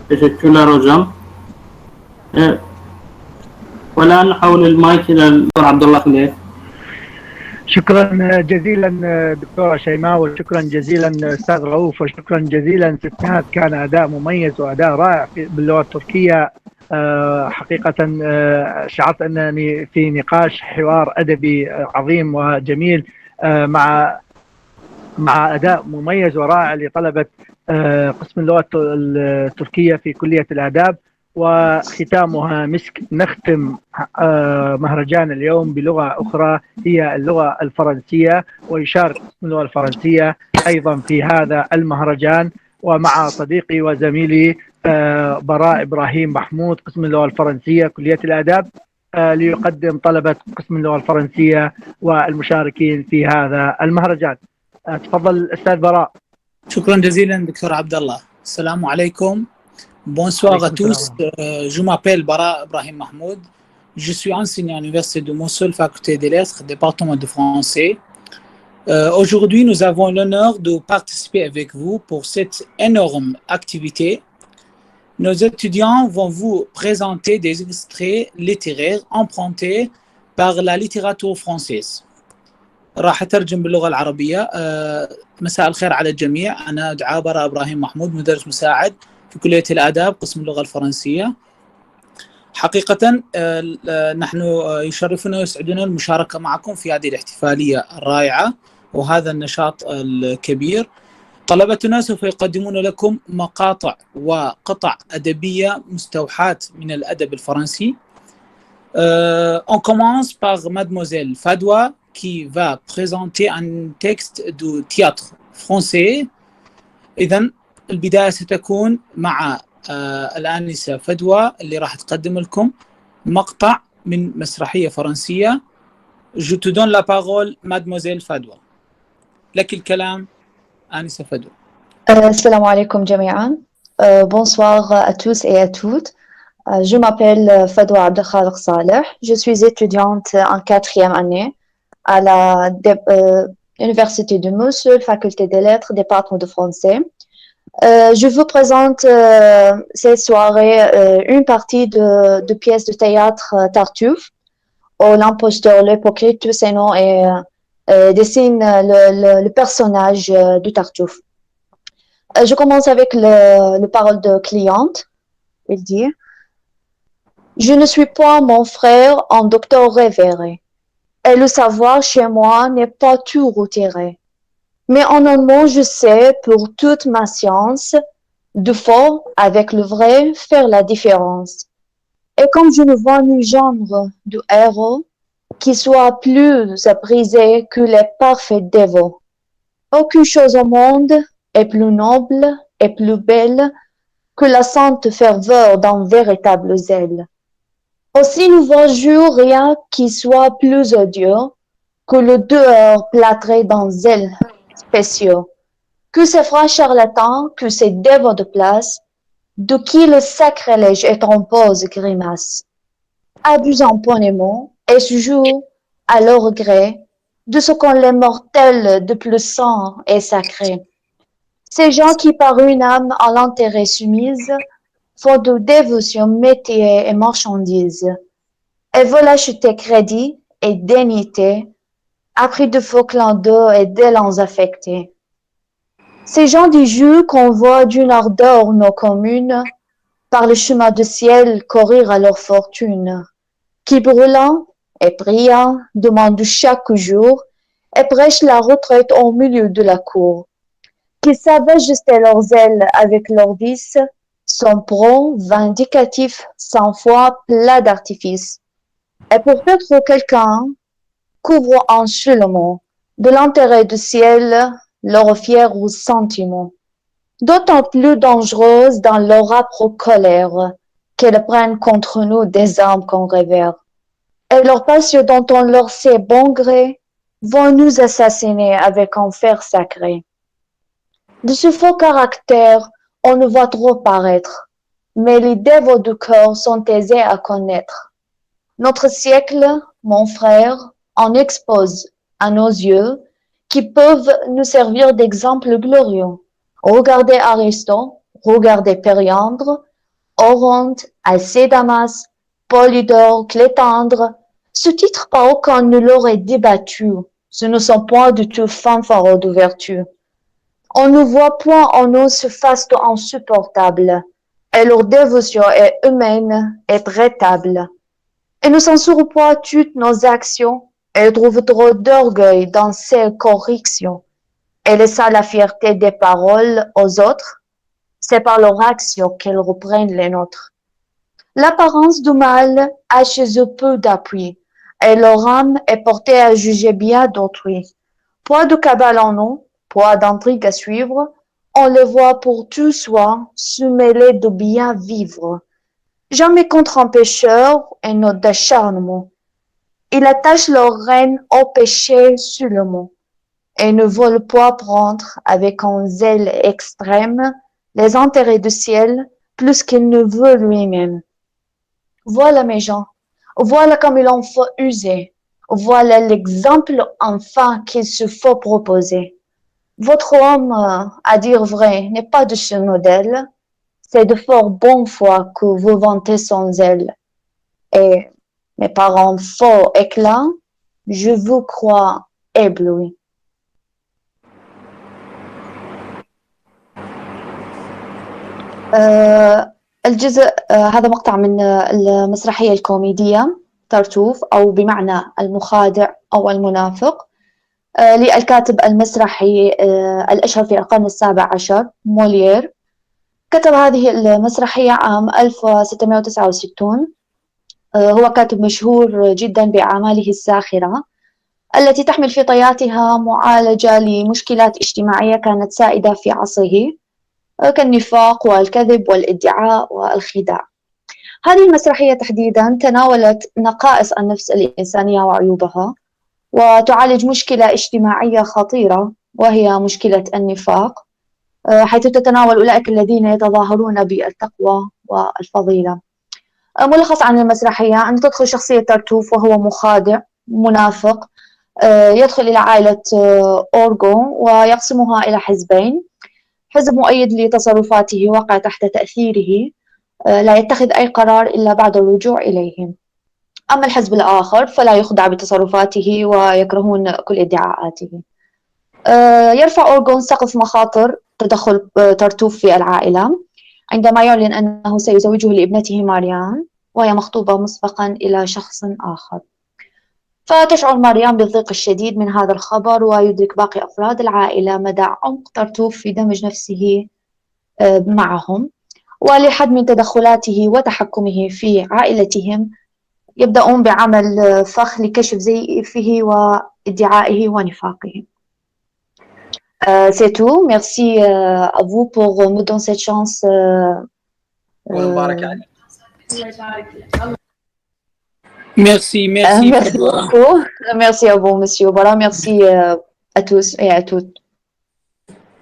Teşekkürler hocam. Evet. والآن نحول المايك إلى الدكتور عبد الله خليل. شكرا جزيلا دكتورة شيماء، وشكرا جزيلا أستاذ رؤوف، وشكرا جزيلا ستات. كان أداء مميز وأداء رائع باللغة التركية. حقيقة شعرت أنني في نقاش حوار أدبي عظيم وجميل مع أداء مميز ورائع لطلبة قسم اللغة التركية في كلية الآداب. وختامها مسك. نختم مهرجان اليوم بلغة أخرى هي اللغة الفرنسية، ويشارك قسم اللغة الفرنسية أيضا في هذا المهرجان، ومع صديقي وزميلي براء إبراهيم محمود قسم اللغة الفرنسية كلية الآداب، ليقدم طلبة قسم اللغة الفرنسية والمشاركين في هذا المهرجان. تفضل أستاذ براء. شكرا جزيلا دكتور عبد الله. السلام عليكم. Bonsoir à tous. Je m'appelle Bara Ibrahim Mahmoud. Je suis enseignant à l'Université de Mossoul, faculté des lettres, département de français. Aujourd'hui, nous avons l'honneur de participer avec vous pour cette énorme activité. Nos étudiants vont vous présenter des extraits littéraires empruntés par la littérature française. راح أترجم باللغة العربية. مساء الخير على الجميع. أنا أدعى براء إبراهيم محمود، مدرس مساعد في كلية الآداب قسم اللغة الفرنسية. حقيقة نحن يشرفنا ويسعدنا المشاركة معكم في هذه الاحتفالية الرائعة وهذا النشاط الكبير. طلبتنا سوف يقدمون لكم مقاطع وقطع أدبية مستوحاة من الأدب الفرنسي. On commence par Mademoiselle Fadwa qui va présenter un texte du théâtre français. إذن البداية ستكون مع الآنسة فدوى اللي راح تقدم لكم مقطع من مسرحية فرنسية. Je te donne la parole, Mademoiselle Fadwa. لك الكلام آنسة فدوى. السلام عليكم جميعا. Bonsoir à tous et à toutes. Je m'appelle Fadwa Abdelkhaliq Saleh. Je suis étudiante en 4e année à l'Université de Mossoul, Faculté des Lettres, département de français. Je vous présente cette soirée une partie de pièces de théâtre Tartuffe, où l'imposteur, l'hypocrite, tous ces noms et dessine le personnage de Tartuffe. Je commence avec le parole de cliente. Il dit: Je ne suis pas mon frère un docteur révéré, et le savoir chez moi n'est pas tout retiré. Mais en un mot, je sais pour toute ma science, de faux avec le vrai, faire la différence. Et comme je ne vois nul genre de héros qui soit plus brisé que les parfaits dévots, aucune chose au monde est plus noble et plus belle que la sainte ferveur d'un véritable zèle. Aussi ne vois-je rien qui soit plus odieux que le dehors plâtré d'un zèle spéciaux, que ces frères charlatans, que ces dévots de place, de qui le sacrilège est en pose grimace, abusent impunément et se jouent à leur gré de ce qu'on les mortels de plus saint et sacré. Ces gens qui par une âme à l'intérêt soumise font de dévotion métier et marchandise, et veulent acheter crédit et dignité à prix de faux clins d'œil et d'élans affectés. Ces gens du jeu convoient d'une ardeur nos communes par le chemin du ciel courir à leur fortune, qui brûlant et brillant demandent chaque jour et prêchent la retraite au milieu de la cour, qui savent ajuster leurs ailes avec leurs vices, sont prompts, vindicatifs, sans foi, plats d'artifice. Et pour être quelqu'un, couvre absolument de l'intérêt du ciel leurs fiers sentiments, d'autant plus dangereuses dans leur âpre colère qu'elles prennent contre nous des armes qu'on révère. Et leurs passions dont on leur sait bon gré vont nous assassiner avec un fer sacré. De ce faux caractère, on ne voit trop paraître, mais les dévots du cœur sont aisés à connaître. Notre siècle, mon frère, en expose à nos yeux qui peuvent nous servir d'exemple glorieux. Regardez Aristote, regardez Périandre, Oronte, Alcédamas, Polydore, Clétandre. Ce titre par aucun ne l'aurait débattu. Ce ne sont point du tout fanfarons de vertu. On ne voit point en eux ce faste insupportable, et leur dévotion est humaine et traitable. Et nous censurons pas toutes nos actions, et trouvent trop d'orgueil dans ces corrections, et laissant la fierté des paroles aux autres, c'est par leur action qu'elles reprennent les nôtres. L'apparence du mal a chez eux peu d'appui, et leur âme est portée à juger bien d'autrui. Point de cabale en eux, point d'intrigue à suivre, on les voit pour tout soi se mêler de bien vivre. Jamais contre un pécheur et note d'acharnement. Ils attachent leur règne au péché seulement, et ne veulent pas prendre avec un zèle extrême les intérêts du ciel plus qu'il ne veut lui-même. Voilà mes gens, voilà comme il en faut user, voilà l'exemple enfin qu'il se faut proposer. Votre homme, à dire vrai, n'est pas de ce modèle, c'est de fort bonne foi que vous vantez sans zèle. Et, mais par un faux éclat, je vous crois ébloui. الجزء هذا مقطع من المسرحية الكوميدية ترتوف أو بمعنى المخادع أو المنافق للكاتب المسرحي الأشهر في القرن السابع عشر موليير. كتب هذه المسرحية عام 1669. هو كاتب مشهور جدا بأعماله الساخرة التي تحمل في طياتها معالجة لمشكلات اجتماعية كانت سائدة في عصره كالنفاق والكذب والادعاء والخداع. هذه المسرحية تحديدا تناولت نقائص النفس الإنسانية وعيوبها، وتعالج مشكلة اجتماعية خطيرة وهي مشكلة النفاق، حيث تتناول أولئك الذين يتظاهرون بالتقوى والفضيلة. ملخص عن المسرحية أن تدخل شخصية ترتوف وهو مخادع منافق، يدخل إلى عائلة أورغون ويقسمها إلى حزبين، حزب مؤيد لتصرفاته واقع تحت تأثيره لا يتخذ أي قرار إلا بعد الرجوع إليهم، أما الحزب الآخر فلا يخضع بتصرفاته ويكرهون كل ادعاءاته. يرفع أورغون سقف مخاطر تدخل ترتوف في العائلة عندما يعلن أنه سيزوجه لابنته ماريان وهي مخطوبة مسبقا إلى شخص آخر. فتشعر ماريان بالضيق الشديد من هذا الخبر، ويدرك باقي أفراد العائلة مدى عمق ترتوف في دمج نفسه معهم، ولحد من تدخلاته وتحكمه في عائلتهم يبدأون بعمل فخ لكشف زيفه وادعائه ونفاقه. C'est tout. Merci à vous pour me donner cette chance. Merci, merci. Merci beaucoup. Merci à vous, monsieur. Voilà, merci à tous et à toutes.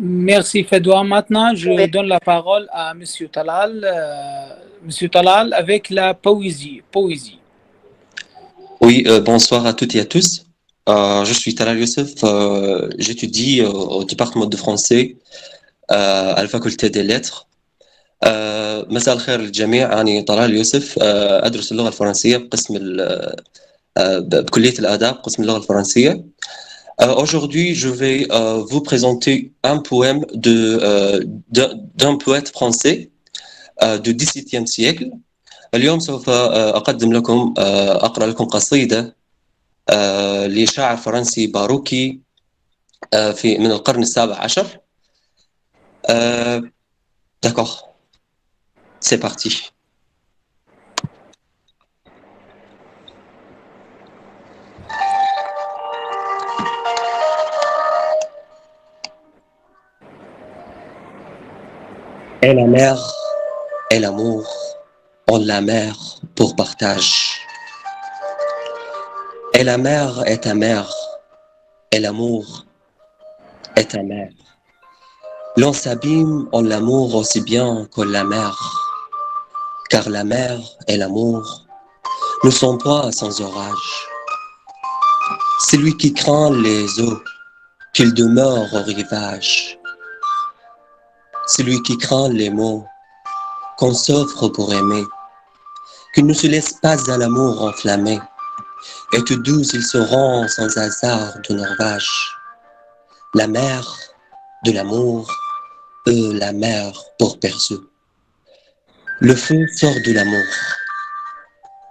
Merci, Fedwa. Maintenant, je donne la parole à monsieur Talal. Monsieur Talal, avec la poésie. Oui, bonsoir à toutes et à tous. Je suis Talal Youssef, j'étudie au département de français à la faculté des lettres. مساء الخير للجميع. أنا طلال يوسف، أدرس اللغة الفرنسية بكلية الآداب قسم اللغة الفرنسية. Aujourd'hui, je vais vous présenter un poème d'un poète français du XVIIe siècle. اليوم سوف أقرأ لكم قصيدة لشاعر فرنسي باروكي من القرن السابع عشر. D'accord, c'est parti. Et la mer et l'amour ont la mer pour partage. Et la mer est amère, et l'amour est amer. L'on s'abîme en l'amour aussi bien que la mer, car la mer et l'amour ne sont pas sans orage. Celui qui craint les eaux, qu'il demeure au rivage. Celui qui craint les mots, qu'on s'offre pour aimer, qu'il ne se laisse pas à l'amour enflammer, et tout doux ils seront sans hasard de norvage. La mer de l'amour, la mer pour perceux. Le feu sort de l'amour,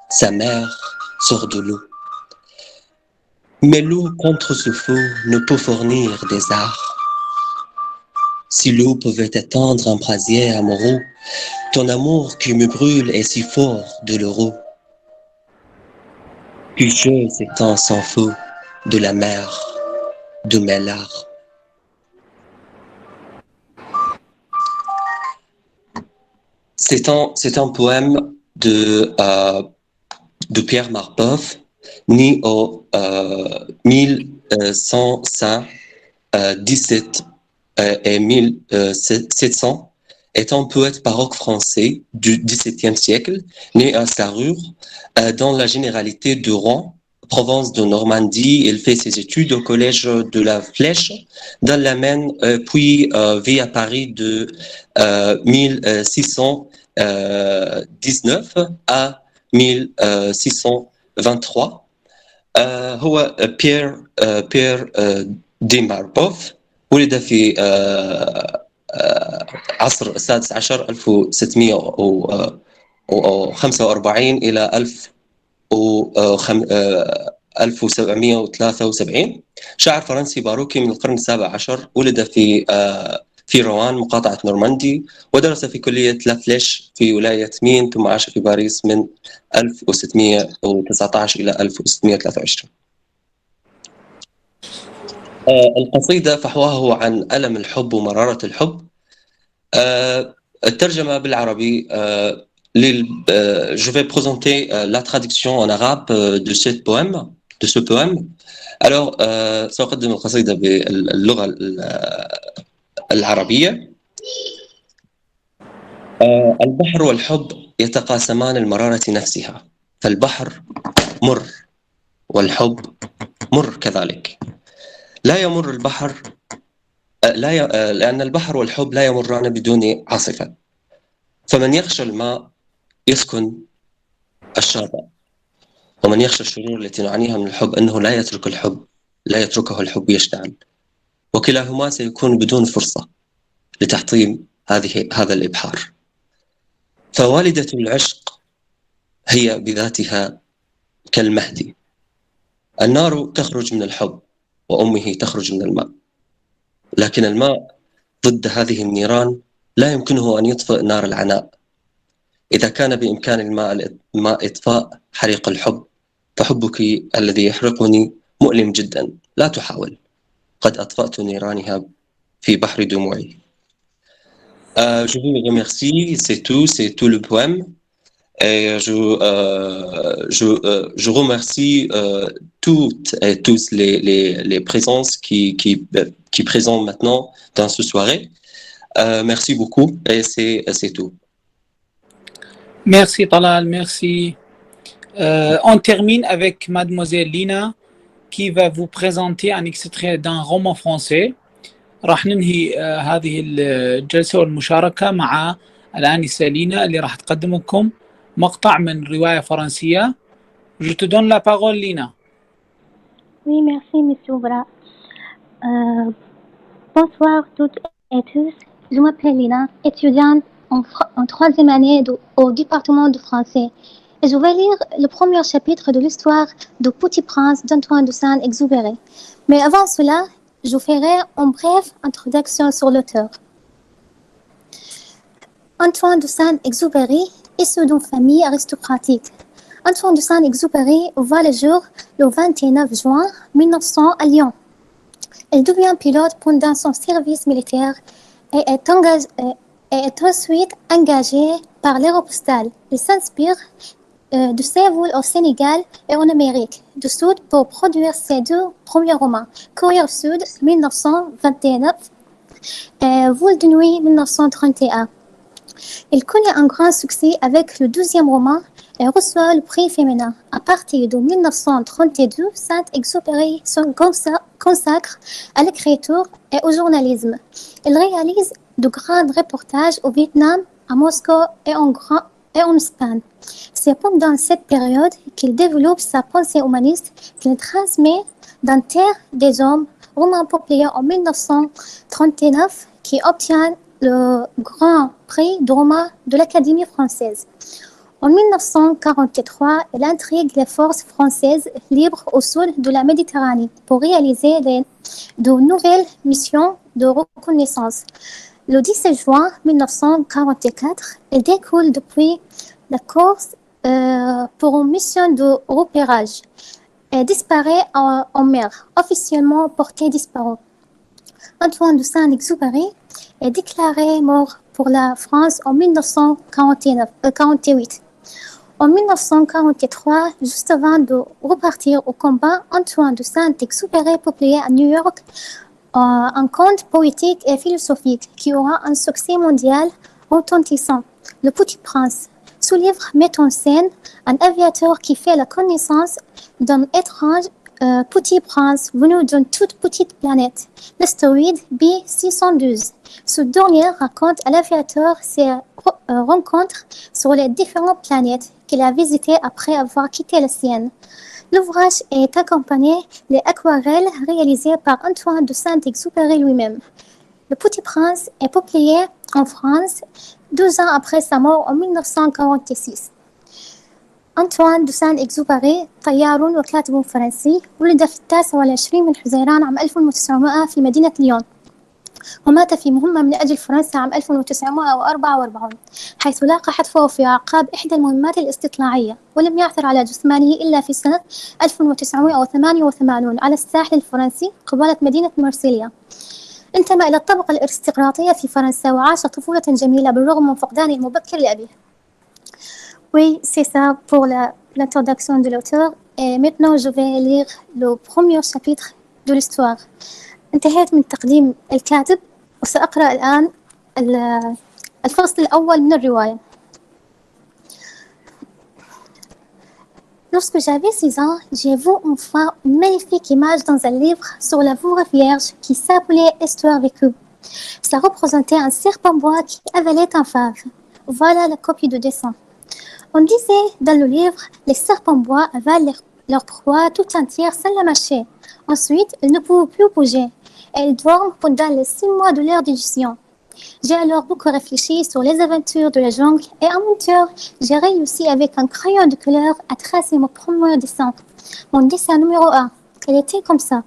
sa mère sort de l'eau. Mais l'eau contre ce feu ne peut fournir des arts. Si l'eau pouvait éteindre un brasier amoureux, ton amour qui me brûle est si fort de l'euro. Puis je s'étend sans feu de la mer de mes larmes. C'est un poème de Pierre Marbeuf, né au 1117 et 1700, est un poète baroque français du XVIIe siècle, né à Sarrure, dans la généralité de Rouen, province de Normandie. Il fait ses études au collège de la Flèche dans la Maine, puis vit à Paris de 1619 à 1623. هو بيير ديماربوف ولد في عصر السادس عشر 1645 إلى 1773. شاعر فرنسي باروكي من القرن السابع عشر. ولد في روان مقاطعة نورماندي، ودرس في كلية لافليش في ولاية مين، ثم عاش في باريس من 1619 إلى 1623. القصيدة فحواه عن ألم الحب ومرارة الحب. الترجمة بالعربي. Je vais présenter la traduction en arabe de ce poème. Alors, سأقدم القصيدة باللغة العربية. البحر والحب يتقاسمان المرارة نفسها، فالبحر مر والحب مر كذلك. لا يمر البحر لأن البحر والحب لا يمران بدون عاصفة، فمن يخشى الماء يسكن الشاطئ، ومن يخشى الشرور التي نعانيها من الحب أنه لا يتركه الحب يشتعل، وكلاهما سيكون بدون فرصة لتحطيم هذا الإبحار. فوالدة العشق هي بذاتها كالمهدي، النار تخرج من الحب وأمه تخرج من الماء، لكن الماء ضد هذه النيران لا يمكنه أن يطفئ نار العناء. إذا كان بإمكان الماء إطفاء حريق الحب، فحبك الذي يحرقني مؤلم جدا، لا تحاول، قد أطفأت نيرانها في بحر دموعي. Je vous remercie, c'est tout le poème. Et je remercie toutes et tous les présences qui présentent maintenant dans ce soirée. Merci beaucoup et c'est tout. Merci Talal, merci. On termine avec mademoiselle Lina qui va vous présenter un extrait d'un roman français. راح ننهي هذه الجلسة والمشاركة مع الآنسة لينا اللي راح تقدم لكم مقطع من رواية فرنسية. Je te donne la parole, Lina. Oui, merci, Monsieur Bra. Bonsoir toutes et tous. Je m'appelle Lina, étudiante en troisième année au département de français. Et je vais lire le premier chapitre de l'histoire du Petit Prince d'Antoine de Saint-Exupéry. Mais avant cela, je ferai une brève introduction sur l'auteur. Antoine de Saint-Exupéry, issu d'une famille aristocratique. Antoine de Saint-Exupéry voit le jour le 29 juin 1900 à Lyon. Il devient pilote pendant son service militaire et est ensuite engagé par l'Aéropostale. Il s'inspire de ses vols au Sénégal et en Amérique du Sud pour produire ses deux premiers romans, Courrier Sud 1929 et Vol de nuit 1931. Il connaît un grand succès avec le deuxième roman et reçoit le prix féminin. À partir de 1932, Saint-Exupéry se consacre à l'écriture et au journalisme. Il réalise de grands reportages au Vietnam, à Moscou et en Espagne. C'est pendant cette période qu'il développe sa pensée humaniste qu'il transmet dans Terre des Hommes, roman populaire en 1939 qui obtient le Grand Prix de roman de l'Académie française. En 1943, il intrigue les forces françaises libres au sud de la Méditerranée pour réaliser de nouvelles missions de reconnaissance. Le 17 juin 1944, il découle depuis la Corse pour une mission de repérage et disparaît en mer, officiellement porté disparu. Antoine de Saint-Exupéry est déclaré mort pour la France en 1948. En 1943, juste avant de repartir au combat, Antoine de Saint-Exupéry publie à New York un conte poétique et philosophique qui aura un succès mondial retentissant, Le Petit Prince. Ce livre met en scène un aviateur qui fait la connaissance d'un étrange petit prince venu d'une toute petite planète, l'astéroïde B612. Ce dernier raconte à l'aviateur ses rencontres sur les différentes planètes qu'il a visitées après avoir quitté la sienne. L'ouvrage est accompagné des aquarelles réalisées par Antoine de Saint-Exupéry lui-même. Le Petit Prince est publié en France 2 ans après sa mort en 1946. أنطوان دو سان إكزوباري طيار وكاتب فرنسي ولد في 29 من حزيران عام 1900 في مدينة ليون، ومات في مهمة من أجل فرنسا عام 1944 حيث لاقى حتفه في أعقاب إحدى المهمات الاستطلاعية، ولم يعثر على جثمانه إلا في سنة 1988 على الساحل الفرنسي قبالة مدينة مارسيليا. انتمى إلى الطبقة الأرستقراطية في فرنسا وعاش طفولة جميلة بالرغم من فقدانه المبكر لأبيه. Oui, c'est ça pour l'introduction de l'auteur. Et maintenant, je vais lire le premier chapitre de l'histoire. انتهيت من تقديم الكاتب وسأقرأ الآن الفصل الأول من الرواية. Lorsque j'avais 6 ans, j'ai vu une fois une magnifique image dans un livre sur la voûte vierge qui s'appelait Histoire vécue. Ça représentait un serpent bois qui avalait un fave. Voilà la copie de dessin. On disait dans le livre, les serpents bois avalent leur proie tout entière sans la mâcher. Ensuite, ils ne pouvaient plus bouger et ils dorment pendant les 6 mois de leur digestion. J'ai alors beaucoup réfléchi sur les aventures de la jungle et à mon tour, j'ai réussi avec un crayon de couleur à tracer mon premier dessin, mon dessin numéro 1. Il était comme ça.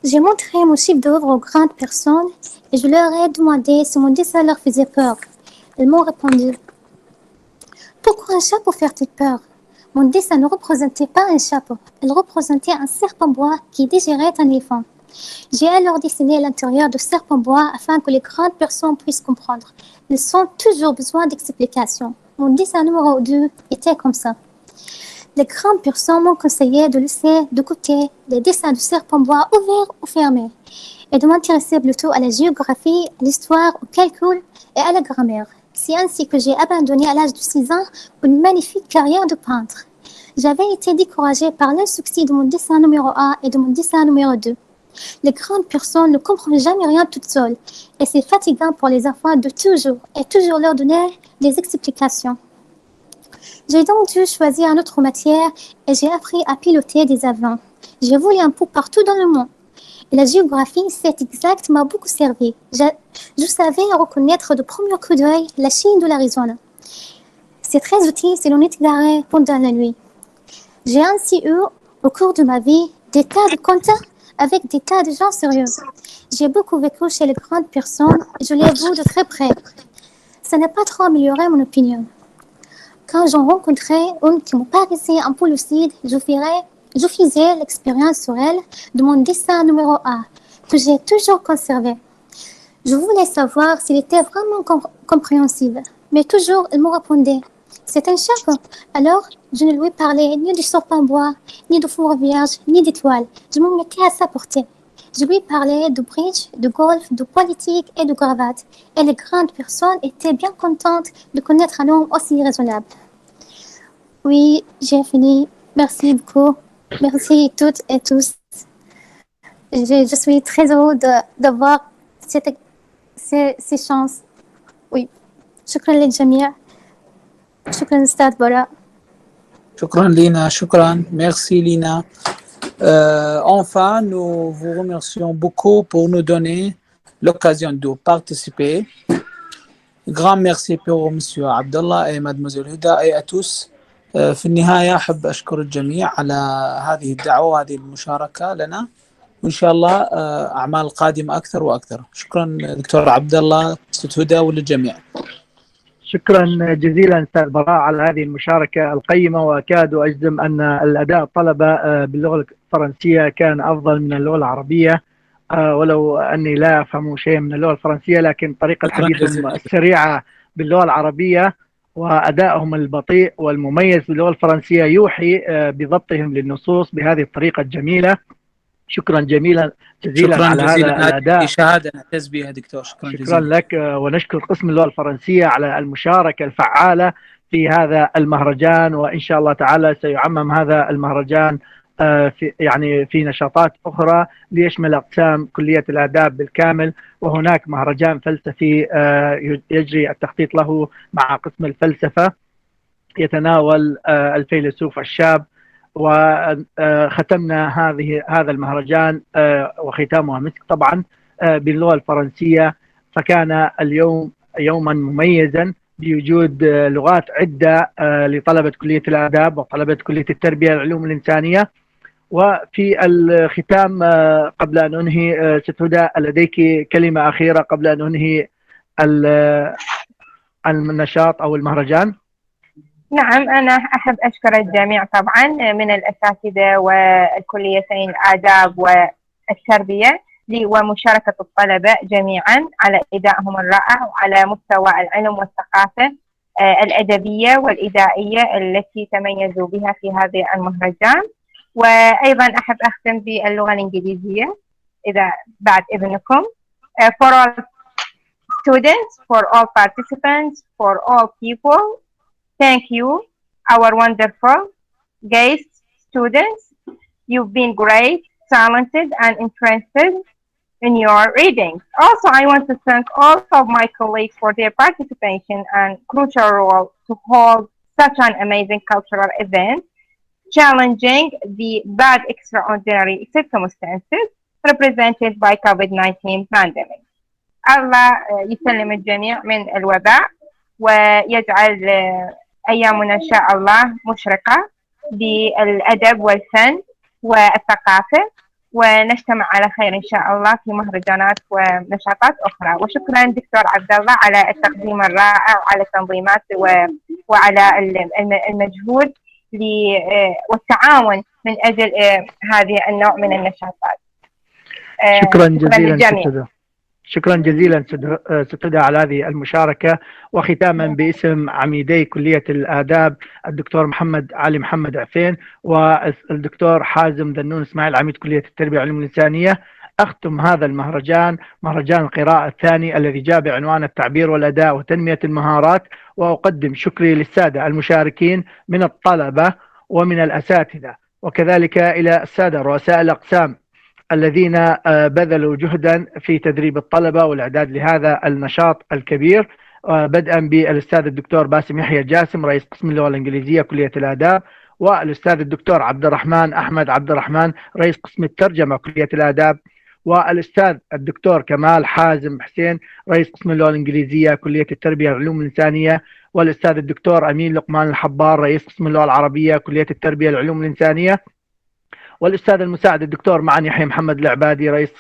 J'ai montré mon chiffre d'œuvre aux grandes personnes et je leur ai demandé si mon dessin leur faisait peur. Ils m'ont répondu: pourquoi un chapeau fait-il peur? Mon dessin ne représentait pas un chapeau, il représentait un serpent bois qui digérait un éléphant. J'ai alors dessiné l'intérieur du serpent bois afin que les grandes personnes puissent comprendre. Ils ont toujours besoin d'explications. Mon dessin numéro 2 était comme ça. Les grandes personnes m'ont conseillé de laisser de côté les dessins du serpent bois ouverts ou fermés et de m'intéresser plutôt à la géographie, à l'histoire, au calcul et à la grammaire. C'est ainsi que j'ai abandonné à l'âge de 6 ans une magnifique carrière de peintre. J'avais été découragée par l'insuccès de mon dessin numéro 1 et de mon dessin numéro 2. Les grandes personnes ne comprennent jamais rien toutes seules et c'est fatigant pour les enfants de toujours leur donner des explications. J'ai donc dû choisir une autre matière et j'ai appris à piloter des avions. J'ai volé un peu partout dans le monde. Et la géographie, c'est exact, m'a beaucoup servi. Je savais reconnaître de premier coup d'œil la Chine de l'Arizona. C'est très utile si l'on est égaré pendant la nuit. J'ai ainsi eu, au cours de ma vie, des tas de contacts avec des tas de gens sérieux. J'ai beaucoup vécu chez les grandes personnes et je les vois de très près. Ça n'a pas trop amélioré mon opinion. Quand j'en rencontrais une qui me paraissait un peu lucide, je faisais l'expérience sur elle de mon dessin numéro 1, que j'ai toujours conservé. Je voulais savoir s'il était vraiment compréhensible, mais toujours il me répondait: c'est un chapeau. Alors, je ne lui parlais ni du serpent bois, ni de four vierge, ni d'étoiles. Je me mettais à sa portée. Je lui parlais de bridge, de golf, de politique et de cravate. Et les grandes personnes étaient bien contentes de connaître un homme aussi raisonnable. Oui, j'ai fini. Merci beaucoup. Merci toutes et tous. Je suis très heureux d'avoir ces chances. Oui. شكرا للجميع. شكرا أستاذ براء. شكرا لينا. شكرا. Merci Lina. Enfin, nous vous remercions beaucoup pour nous donner l'occasion de participer. Grand merci pour Monsieur Abdallah et Mademoiselle Huda et à tous. في النهاية أحب أشكر الجميع على هذه الدعوة وهذه المشاركة لنا، وإن شاء الله أعمال قادمة أكثر وأكثر. شكرا دكتور عبد الله، أستاذ هدى وللجميع. شكرا جزيلا أستاذ براء على هذه المشاركة القيمة، وأكاد أجزم أن الأداء الطلبة باللغة الفرنسية كان أفضل من اللغة العربية، ولو أني لا أفهم شيء من اللغة الفرنسية، لكن طريقة حديثهم السريعة باللغة العربية وأدائهم البطيء والمميز باللغة الفرنسية يوحي بضبطهم للنصوص بهذه الطريقة الجميلة. شكرا جزيلا على هذا الأداء. شهادة نعتز بها دكتور. شكرا لك، ونشكر قسم اللغة الفرنسية على المشاركة الفعالة في هذا المهرجان، وإن شاء الله تعالى سيعمم هذا المهرجان في نشاطات أخرى ليشمل أقسام كلية الآداب بالكامل. وهناك مهرجان فلسفي يجري التخطيط له مع قسم الفلسفة يتناول الفيلسوف الشاب. وختمنا هذا المهرجان وختامها مسك طبعا باللغة الفرنسية، فكان اليوم يوما مميزا بوجود لغات عدة لطلبة كلية الآداب وطلبة كلية التربية للعلوم الإنسانية. وفي الختام قبل أن أنهي ست هدى، لديك كلمة أخيرة قبل أن أنهي النشاط أو المهرجان؟ نعم، أنا أحب أشكر الجميع طبعا من الأساتذة والكليتين الآداب والتربية ومشاركة الطلبة جميعا على إدائهم الرائع وعلى مستوى العلم والثقافة الأدبية والإدائية التي تميزوا بها في هذا المهرجان. وأيضا أحب أختم باللغة الإنجليزية إذا بعد إذنكم. For all students, for all participants, for all people, thank you, our wonderful guest students. You've been great, talented, and interested in your readings. Also, I want to thank all of my colleagues for their participation and crucial role to hold such an amazing cultural event, challenging the bad extraordinary circumstances represented by COVID-19 pandemic. الله يسلم الجميع من الوباء ويجعل أيامنا إن شاء الله مشرقة بالأدب والفن والثقافة، ونجتمع على خير إن شاء الله في مهرجانات ونشاطات أخرى. وشكرا دكتور عبد الله على التقديم الرائع وعلى التنظيمات وعلى المجهود والتعاون من أجل هذه النوع من النشاطات. شكرا جزيلا. شكرا جزيلا ست هدى على هذه المشاركة. وختاما باسم عميدي كلية الآداب الدكتور علي محمد عفين والدكتور حازم ذنون اسماعيل عميد كلية التربية والعلوم الإنسانية، أختم هذا المهرجان، مهرجان القراءة الثاني الذي جاء بعنوان التعبير والأداء وتنمية المهارات. وأقدم شكري للسادة المشاركين من الطلبة ومن الأساتذة، وكذلك إلى السادة رؤساء الأقسام الذين بذلوا جهدا في تدريب الطلبة والإعداد لهذا النشاط الكبير، بدءا بالأستاذ الدكتور باسم يحيى جاسم رئيس قسم اللغة الإنجليزية كلية الآداب، والأستاذ الدكتور عبد الرحمن أحمد عبد الرحمن رئيس قسم الترجمة كلية الآداب، والأستاذ الدكتور كمال حازم حسين رئيس قسم اللغة الإنجليزية كلية التربية والعلوم الإنسانية، والأستاذ الدكتور أمين لقمان الحبار رئيس قسم اللغة العربية كلية التربية والعلوم الإنسانية، والأستاذ المساعد الدكتور معن يحيى محمد العبادي رئيس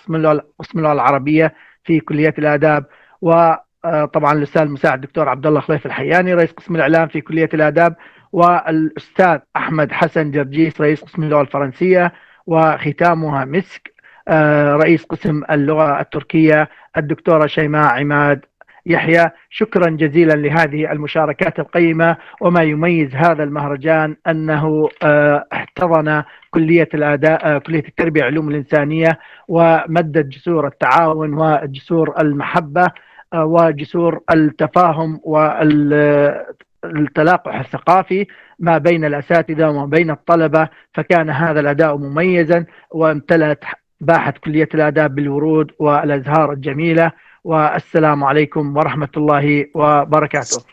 قسم اللغة العربية في كلية الآداب، وطبعا الأستاذ المساعد الدكتور عبد الله خليف الحياني رئيس قسم الإعلام في كلية الآداب، والأستاذ أحمد حسن جرجيس رئيس قسم اللغة الفرنسية، وختامها مسك رئيس قسم اللغة التركية الدكتورة شيماء عماد يحيى. شكرا جزيلا لهذه المشاركات القيمة. وما يميز هذا المهرجان أنه احتضن كلية كلية التربية والعلوم الإنسانية ومدت جسور التعاون وجسور المحبة وجسور التفاهم والتلاقح الثقافي ما بين الأساتذة وما بين الطلبة، فكان هذا الأداء مميزا وامتلأت باحة كلية الآداب بالورود والأزهار الجميلة. والسلام عليكم ورحمة الله وبركاته.